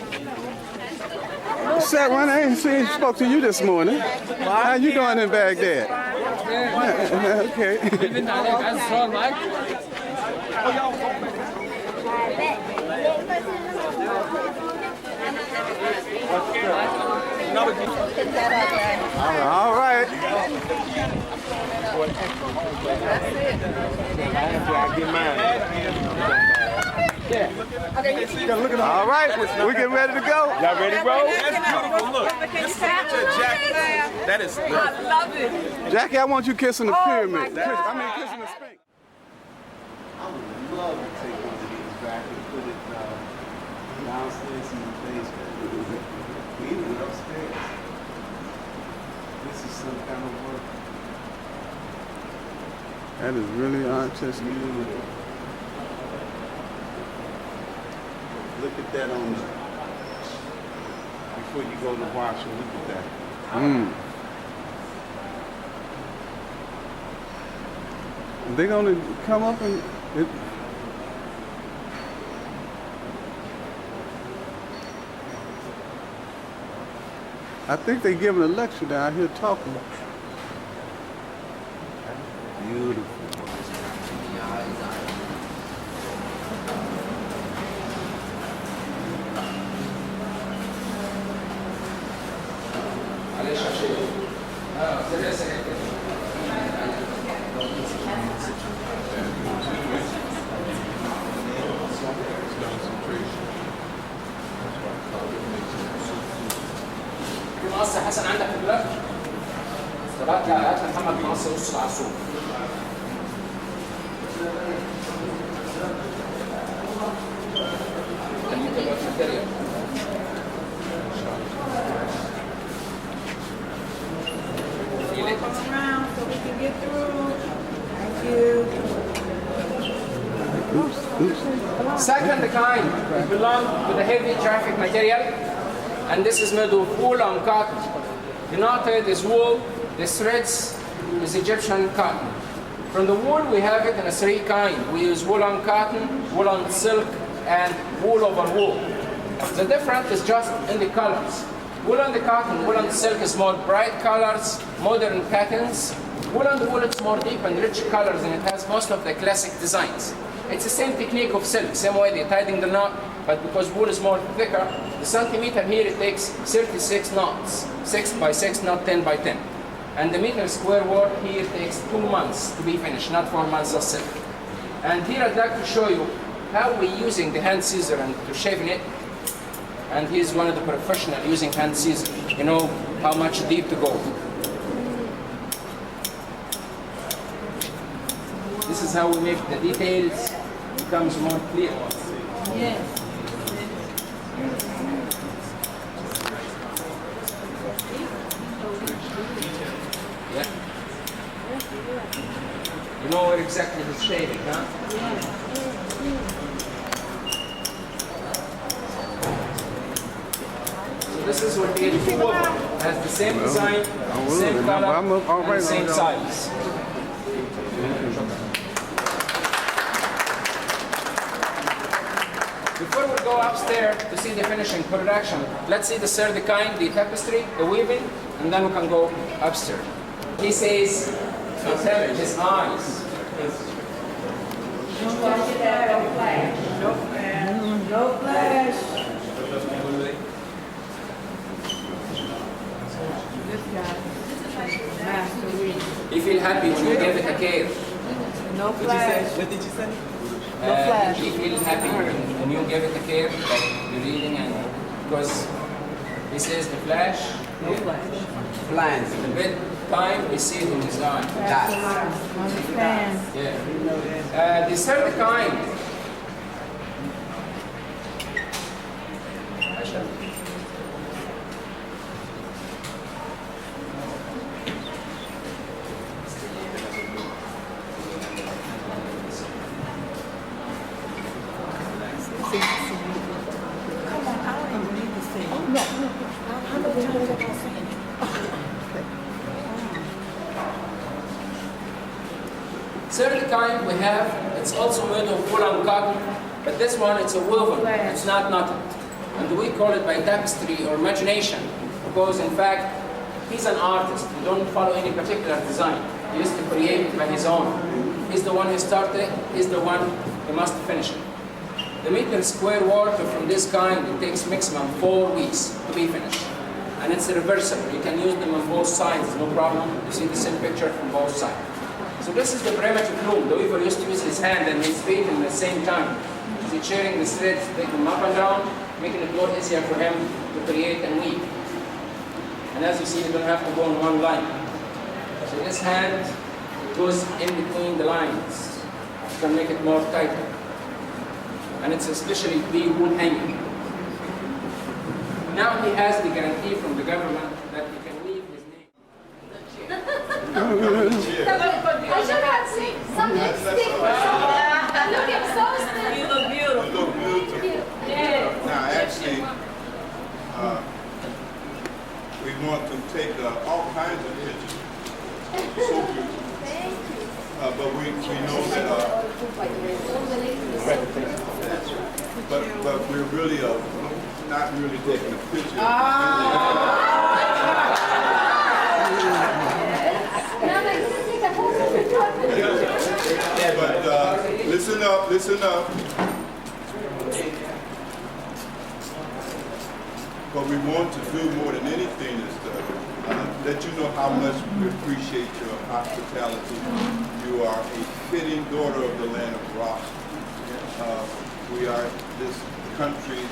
Speaker 1: Sat one, I ain't seen spoke to you this morning. How you doing in Baghdad? Okay. All right. All right, we getting ready to go.
Speaker 8: Y'all ready to roll?
Speaker 10: That is
Speaker 8: I love it.
Speaker 1: Jackie, I want you kissing the pyramid. Kissing the Sphinx.
Speaker 11: I would love to take one of these back and put it downstairs in the basement. Even upstairs. This is some kind of work.
Speaker 1: That is really artistic.
Speaker 11: Look at that on the, before you go to wash it, look at that.
Speaker 1: They're gonna come up and I think they're giving a lecture down here talking. Beautiful.
Speaker 14: مقص حسن عندك في البلد؟ تبعت هات محمد مقص نص العصور.
Speaker 12: Around so we can get through. Thank you.
Speaker 14: Second kind belong to the heavy traffic material, and this is made of wool and cotton. The knotted is wool, the threads is Egyptian cotton. From the wool we have it in a three kind. We use wool on cotton, wool on silk, and wool over wool. The difference is just in the colors. Wool on the cotton, wool on the silk is more bright colors, modern patterns. Wool on the wool is more deep and rich colors, and it has most of the classic designs. It's the same technique of silk, same way they're tying the knot, but because wool is more thicker, the centimeter here it takes 36 knots, 6 by 6, not 10 by 10. And the meter square work here takes 2 months to be finished, not 4 months of silk. And here I'd like to show you how we're using the hand scissor and to shaving it. And he's one of the professionals using hand scissor. You know how much deep to go. This is how we make the details becomes more clear.
Speaker 12: Yes.
Speaker 14: Yeah. You know where exactly he's shaving, huh? So this is what the full has the same design, same color, and same size. Before we go upstairs to see the finishing production, let's see the third kind, the tapestry, the weaving, and then we can go upstairs. He says, his eyes.
Speaker 3: No flash. No flash. This guy, Master Reed.
Speaker 14: You feel happy when you give it a care.
Speaker 3: No flash.
Speaker 14: What did you say? You feel happy when you give it a care. you're reading, and because this is the flash.
Speaker 3: No flash.
Speaker 10: Blinds.
Speaker 14: The bedtime, we see it in his eye.
Speaker 3: Understand.
Speaker 14: Yeah. The third kind.
Speaker 3: Come on, I don't even need to see. Oh, no. How many times have I seen it?
Speaker 14: Third kind we have, it's also made of wool and cotton, but this one it's a woven, it's not knotted. And we call it by tapestry or imagination, because in fact, he's an artist. He don't follow any particular design. He used to create by his own. He's the one who started, he's the one who must finish it. The meter square work from this kind, it takes maximum 4 weeks to be finished. And it's reversible. You can use them on both sides, no problem. You see the same picture from both sides. So this is the primitive loom. The weaver used to use his hand and his feet at the same time. He's cheering the threads, take them up and down, making it more easier for him to create and weave. And as you see, you don't have to go on one line. So this hand goes in between the lines to make it more tighter. And it's especially the wool hanging. Now he has the guarantee from the government that he can weave his name.
Speaker 5: I should have seen some lipstick or something. Looking so still.
Speaker 12: You look beautiful.
Speaker 4: You look beautiful.
Speaker 5: Yes.
Speaker 4: Now, actually, we want to take all kinds of pictures. So beautiful.
Speaker 5: Thank you.
Speaker 4: But we know that, but we're really not really taking a picture. But listen up, listen up. What we want to do more than anything is to let you know how much we appreciate your hospitality. You are a fitting daughter of the land of Ra. We are this country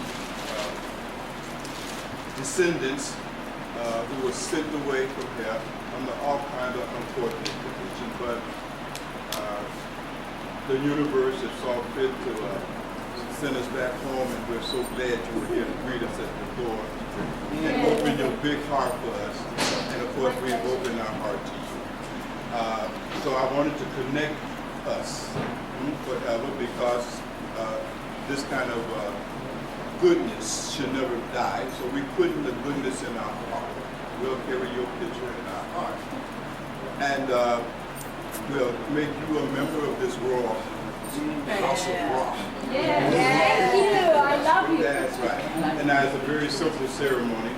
Speaker 4: descendants who were sent away from here under all kinds of unfortunate conditions, but the universe has saw fit to send us back home, and we're so glad you were here to greet us at the door and open your big heart for us. And of course, we've opened our heart to you. So I wanted to connect us forever, because this kind of goodness should never die. So we put the goodness in our heart. We'll carry your picture in our heart. And we'll make you a member of this royal house of Ra.
Speaker 5: Thank you. I love you.
Speaker 4: That's right. And now it's a very simple ceremony.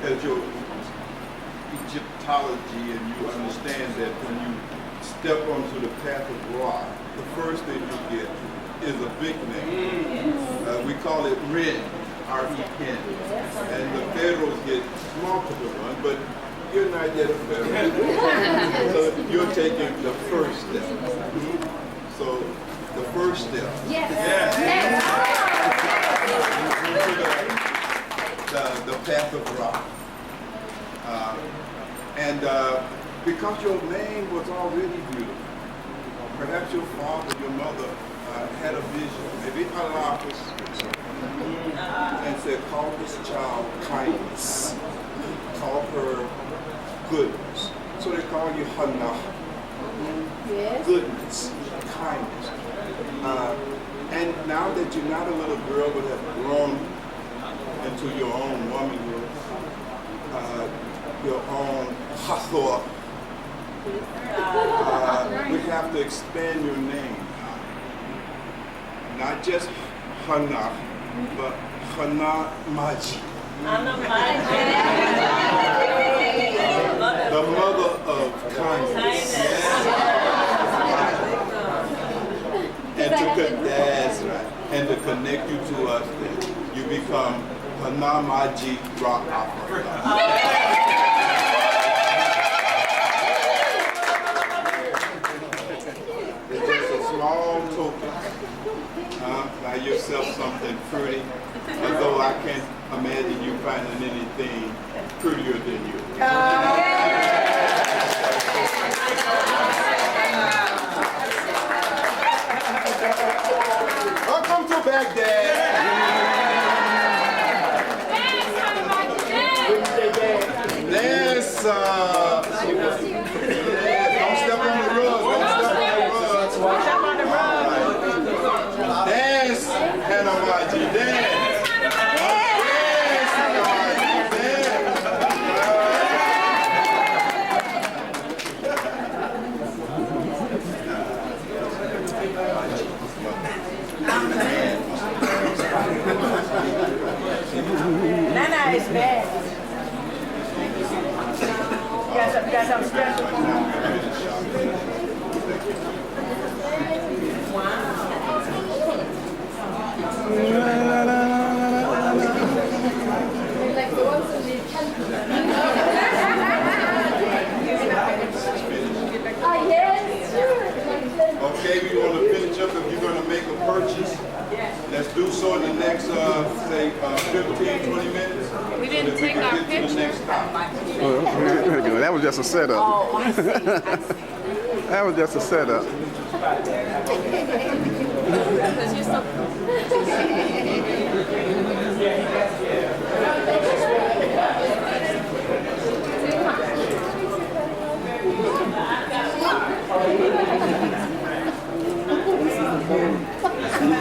Speaker 4: As your Egyptology, and you understand that when you step onto the path of Ra, the first thing you get is a big name. We call it Ren, R-E-N. And the pharaohs get multiple ones, but you're not yet a pharaoh. So you're taking the first step. So the first step.
Speaker 5: Yes.
Speaker 4: The path of Ra. Because your name was already beautiful, perhaps your father, your mother had a vision. Maybe Allah and said, call this child kindness. Call her goodness. So they call you Hannah.
Speaker 5: Yes.
Speaker 4: Goodness, kindness. And now that you're not a little girl but have grown into your own womanhood, your own Hathor, we have to expand your name. Not just Hannah, but Hannah Maji. The mother of kindness. That's right. And to connect you to us, you become Hannah Maji Ra Africa. It's just a small token, like buy yourself something pretty, although I can't imagine you finding anything prettier than you. Welcome to Baghdad. Yes, don't step on the rug. Don't step on the rug. Dance, Hannah Maji, dance. Dance, Hannah Maji, dance.
Speaker 12: Nana is bad. You guys have special for
Speaker 4: Okay, we want to finish up. If you're going to make a purchase, let's do so in the next, say, 15, 20 minutes.
Speaker 6: We didn't take our picture.
Speaker 1: That was just a setup.
Speaker 12: Oh, I see.
Speaker 1: That was just a setup.
Speaker 6: Because you're so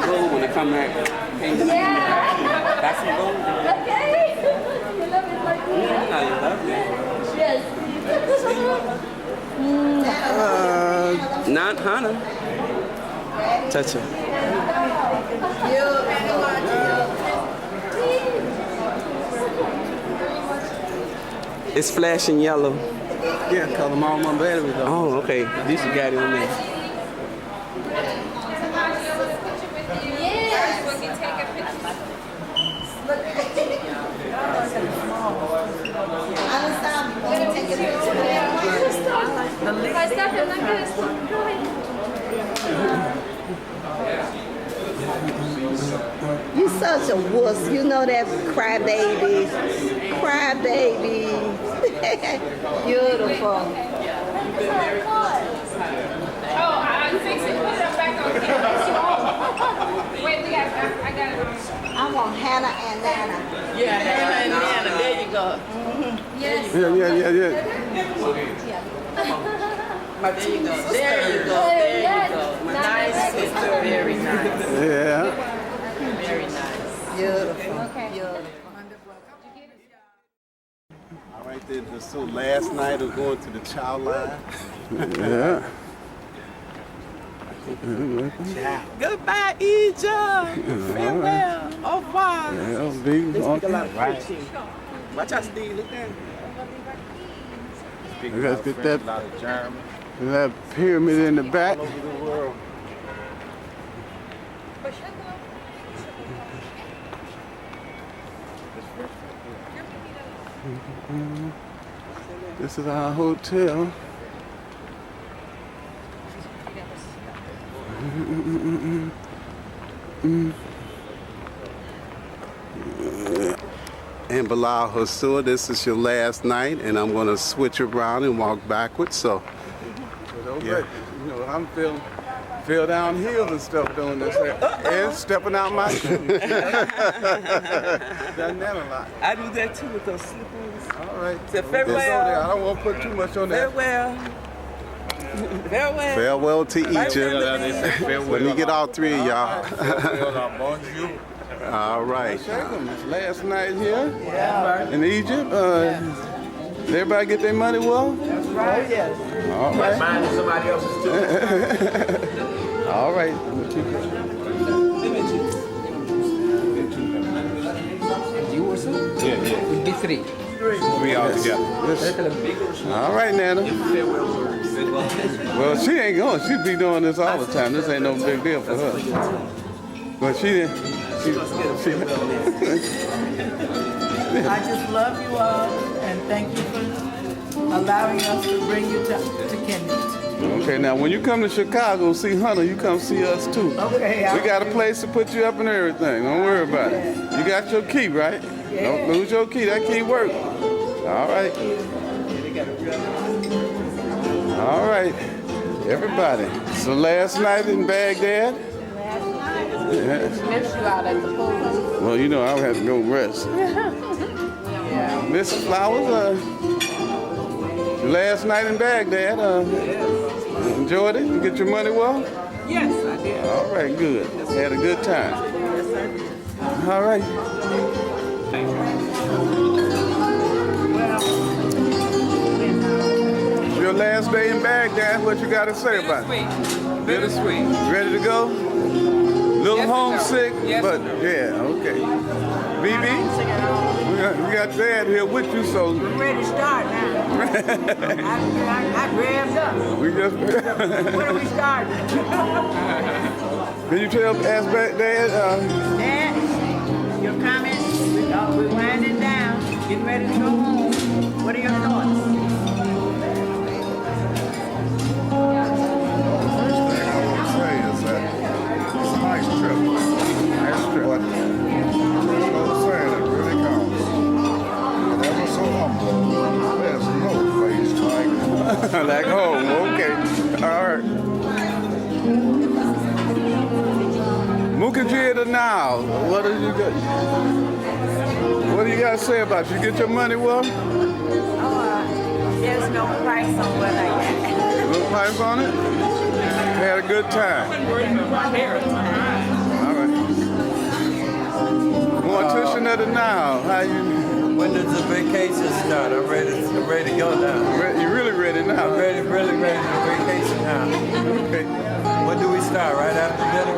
Speaker 10: Gold when they come back. That's some gold.
Speaker 5: Okay. You love it like me.
Speaker 10: No, you love it.
Speaker 5: Yes.
Speaker 10: Not Hannah. Touch her. It's flashing yellow.
Speaker 1: Yeah, cause I'm all my batteries off.
Speaker 10: Oh, okay. At least you got it on there.
Speaker 12: You such a wuss. You know that crybaby. Crybaby. Beautiful.
Speaker 6: Oh, I fix it. Put it up back on here. Wait, I got it.
Speaker 12: I want Hannah and Nana.
Speaker 7: Yeah, Hannah and Nana. There you go.
Speaker 5: Yes.
Speaker 1: Yeah.
Speaker 7: There you go. There you go. There you go. My nice sister. Very nice.
Speaker 1: Yeah.
Speaker 7: Very nice.
Speaker 12: Beautiful.
Speaker 5: Okay.
Speaker 12: Beautiful.
Speaker 11: All right, then. So last night of going to the child line.
Speaker 1: Yeah.
Speaker 7: Goodbye, Egypt. Farewell. Au revoir.
Speaker 1: Yeah, big.
Speaker 7: They speak a lot of
Speaker 11: Right.
Speaker 7: French. Watch out, Steve. Look at him.
Speaker 1: Let's get that,
Speaker 11: A lot of German.
Speaker 1: that pyramid in the back.
Speaker 11: All over the world.
Speaker 1: This is our hotel. And Bilal Husur, this is your last night, and I'm going to switch around and walk backwards. So, yeah. You know, I'm feel down hills and stuff doing this, and stepping out my shoes. Done that a lot.
Speaker 10: I do that too with those slippers.
Speaker 1: All right.
Speaker 10: So
Speaker 1: Let's go there.
Speaker 10: farewell.
Speaker 1: I don't want to put too much on that.
Speaker 10: Farewell. Farewell.
Speaker 1: Farewell to Egypt. Let me get all three of y'all. All right. Last night here in Egypt. Everybody get their money well?
Speaker 7: That's right. Yes.
Speaker 1: All right.
Speaker 7: Mine is somebody else's too.
Speaker 1: All right.
Speaker 10: You want some?
Speaker 11: Yeah.
Speaker 10: We'll be three.
Speaker 11: We all together.
Speaker 1: All right, Nana. Well, she ain't going. She be doing this all the time. This ain't no big deal for her. But she didn't.
Speaker 7: I just love you all and thank you for allowing us to bring you to Khemet.
Speaker 1: Okay, now when you come to Chicago see Hunter, you come see us too.
Speaker 3: Okay.
Speaker 1: We got a place to put you up and everything. Don't worry about it. You got your key, right? Don't lose your key. That key works. All right. All right. Everybody. So last night in Baghdad.
Speaker 12: Missed you out at the pool.
Speaker 1: Well, you know, I have to go rest. Miss Flowers, last night in Baghdad, enjoyed it? You get your money well?
Speaker 12: Yes, I did.
Speaker 1: All right, good. Had a good time. All right. Your last day in Baghdad, what you got to say about it?
Speaker 6: Bittersweet.
Speaker 1: Ready to go? Little
Speaker 6: Yes,
Speaker 1: homesick,
Speaker 6: yes,
Speaker 1: but yeah, okay. BB, we got Dad here with you, so
Speaker 12: We're ready to start now. I grabbed up.
Speaker 1: we just.
Speaker 12: Where are we starting?
Speaker 1: Can you ask back Dad?
Speaker 12: Dad, your comments? We're winding down, getting ready to go home. What are your thoughts?
Speaker 2: First thing I want to say is that it's a nice trip.
Speaker 1: Nice trip.
Speaker 2: But I'm saying it really counts. And ever so humble, there's no place like home.
Speaker 1: Like home, okay. All right. Mukajeda now, what do you got? What do you got to say about it? You get your money well?
Speaker 12: There's no price on what I got.
Speaker 1: No price on it? Had a good time. All right. Mortician of the now, how you?
Speaker 15: When does the vacation start? I'm ready to go now.
Speaker 1: You really ready now?
Speaker 15: I'm really ready to vacation now.
Speaker 1: Okay.
Speaker 15: When do we start? Right after dinner?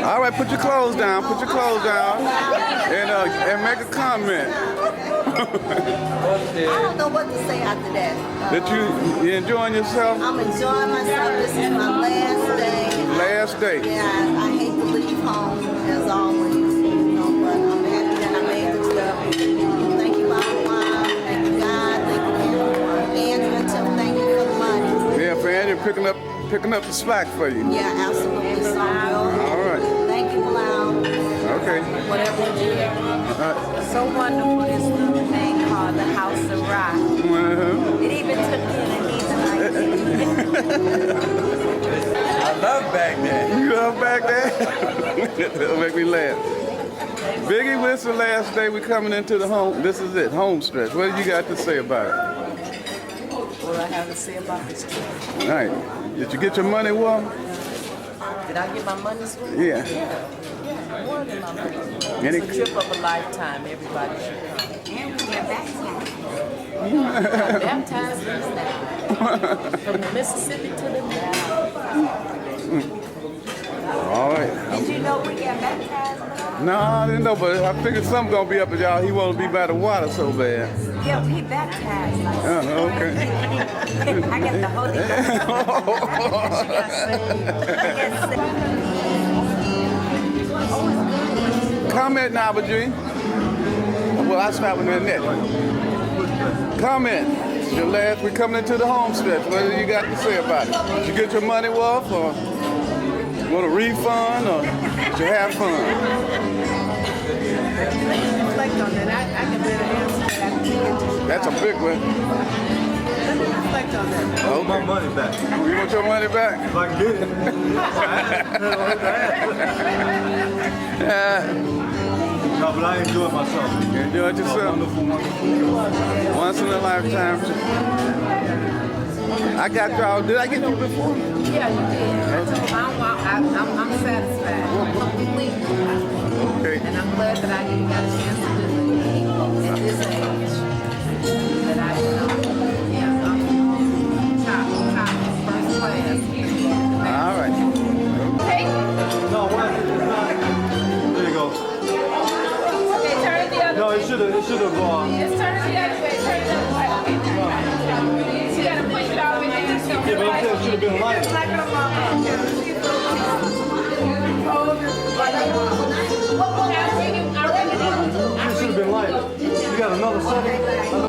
Speaker 1: All right, put your clothes down. Put your clothes down, and make a comment.
Speaker 13: I don't know what to say after that.
Speaker 1: That you enjoying yourself?
Speaker 13: I'm enjoying myself. This is my last day.
Speaker 1: Last day.
Speaker 13: Yeah, I hate to leave home as always, you know, but I'm happy that I made the trip. Thank you, Mama. Thank you, God. Thank you, everyone. Andrew and Tim, thank you for the money.
Speaker 1: Yeah, for Andrew picking up the slack for you.
Speaker 13: Yeah, absolutely. So,
Speaker 1: all right.
Speaker 13: Thank you, Blau.
Speaker 1: Okay.
Speaker 13: Whatever you do.
Speaker 12: So wonderful, this little thing called the House of Rock. It even took in a heathen like
Speaker 15: I love Baghdad.
Speaker 1: You love Baghdad? That'll make me laugh. Biggie, when's the last day we coming into the home? This is it, home stretch. What do you got to say about it?
Speaker 12: What do I have to say about this trip?
Speaker 1: All right. Did you get your money well?
Speaker 12: Did I get my money's worth?
Speaker 1: Yeah.
Speaker 12: More than my money.
Speaker 1: Any-
Speaker 12: It's a trip of a lifetime. Everybody should come. And we get baptized. Baptized us now. From the Mississippi to the
Speaker 1: All right.
Speaker 12: Did you know we got baptized?
Speaker 1: No, I didn't know, but I figured something gonna be up at y'all. He won't be by the water so bad.
Speaker 12: Yeah, we baptized.
Speaker 1: Okay.
Speaker 12: I got the Holy Ghost. She got saved.
Speaker 1: Comment now, Badri. Well, I start with the net. Comment. Your last, we coming into the home stretch. What do you got to say about it? Did you get your money worth, or want a refund, or did you have fun?
Speaker 12: Reflect on that. I can better answer that.
Speaker 1: That's a big one.
Speaker 12: Let me reflect on that.
Speaker 15: I want my money back.
Speaker 1: You want your money back?
Speaker 15: If I can get it. No, but I enjoyed myself.
Speaker 1: You enjoyed yourself?
Speaker 15: Wonderful.
Speaker 1: Once in a lifetime. I got y'all. Did I get you before?
Speaker 12: Yeah, you did. I'm satisfied. Completely.
Speaker 1: Okay.
Speaker 12: And I'm glad that I got a chance to do it at this age. That I, yeah, I'm top, first class.
Speaker 1: All right.
Speaker 12: Okay.
Speaker 15: No, why? There you go.
Speaker 12: Okay, turn it the other
Speaker 15: No,
Speaker 12: way.
Speaker 15: it should have.
Speaker 12: Just turn it the other way. Turn it the other way. Okay, you gotta push it all the way down.
Speaker 15: Yeah, but it should have been lighter. It should have been lighter.
Speaker 9: Brother Sonny.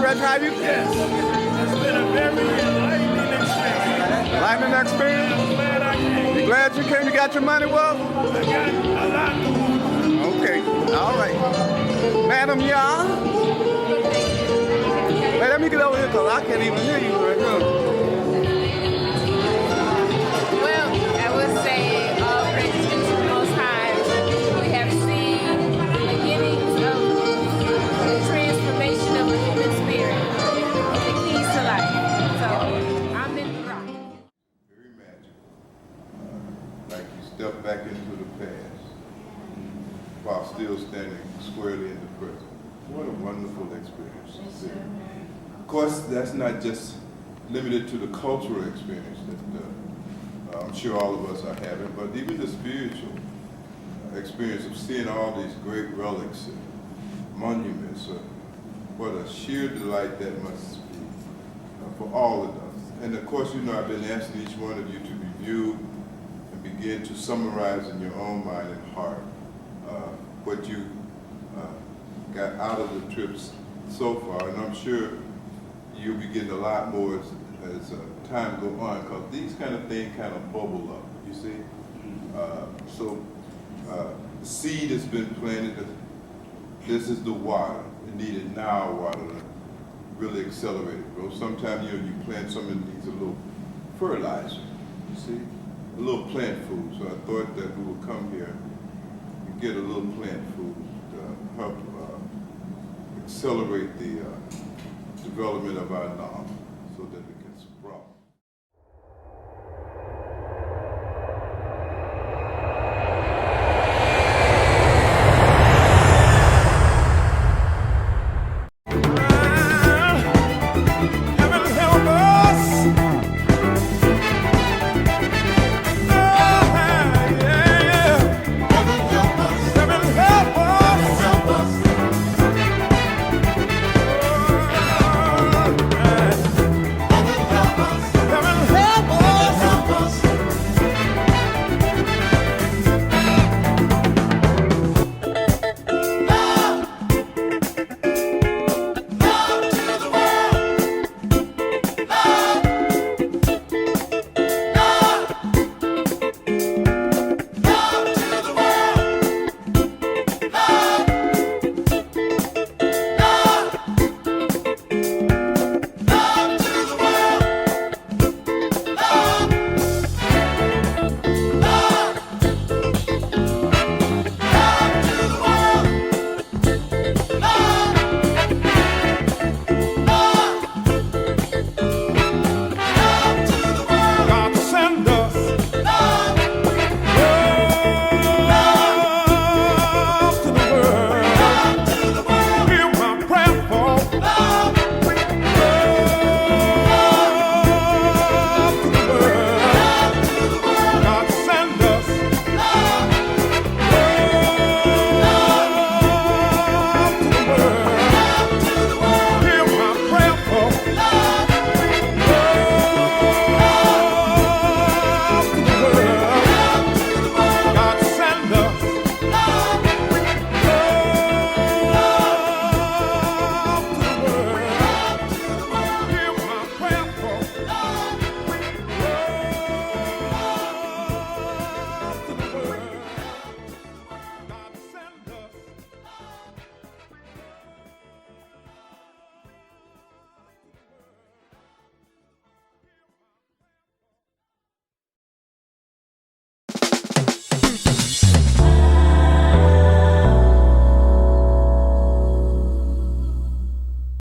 Speaker 1: Reg, how you?
Speaker 8: Yes. It's been a very enlightening experience.
Speaker 1: Lightning experience?
Speaker 8: I'm glad I came.
Speaker 1: You glad you came? You got your money well?
Speaker 8: I got a lot more.
Speaker 1: Okay, all right. Madam Yah? Hey, let me get over here because I can't even hear you right now.
Speaker 12: Well, I would say all praises to the Most High. We have seen the beginnings of the transformation of the human spirit, the keys to life. So, I'm in the rock.
Speaker 4: Very magical. Like you step back into the past while still standing squarely in the present. What a wonderful experience. Of course, that's not just limited to the cultural experience that I'm sure all of us are having, but even the spiritual experience of seeing all these great relics and monuments. What a sheer delight that must be for all of us. And of course, you know, I've been asking each one of you to review and begin to summarize in your own mind and heart what you got out of the trips so far. And I'm sure you'll be getting a lot more as time go on, because these kind of things kind of bubble up, you see? The seed has been planted. This is the water. It needed now water to really accelerate it, bro. Sometimes you plant something that needs a little fertilizer, you see? A little plant food. So I thought that we would come here and get a little plant food to help accelerate the development of our knowledge, so that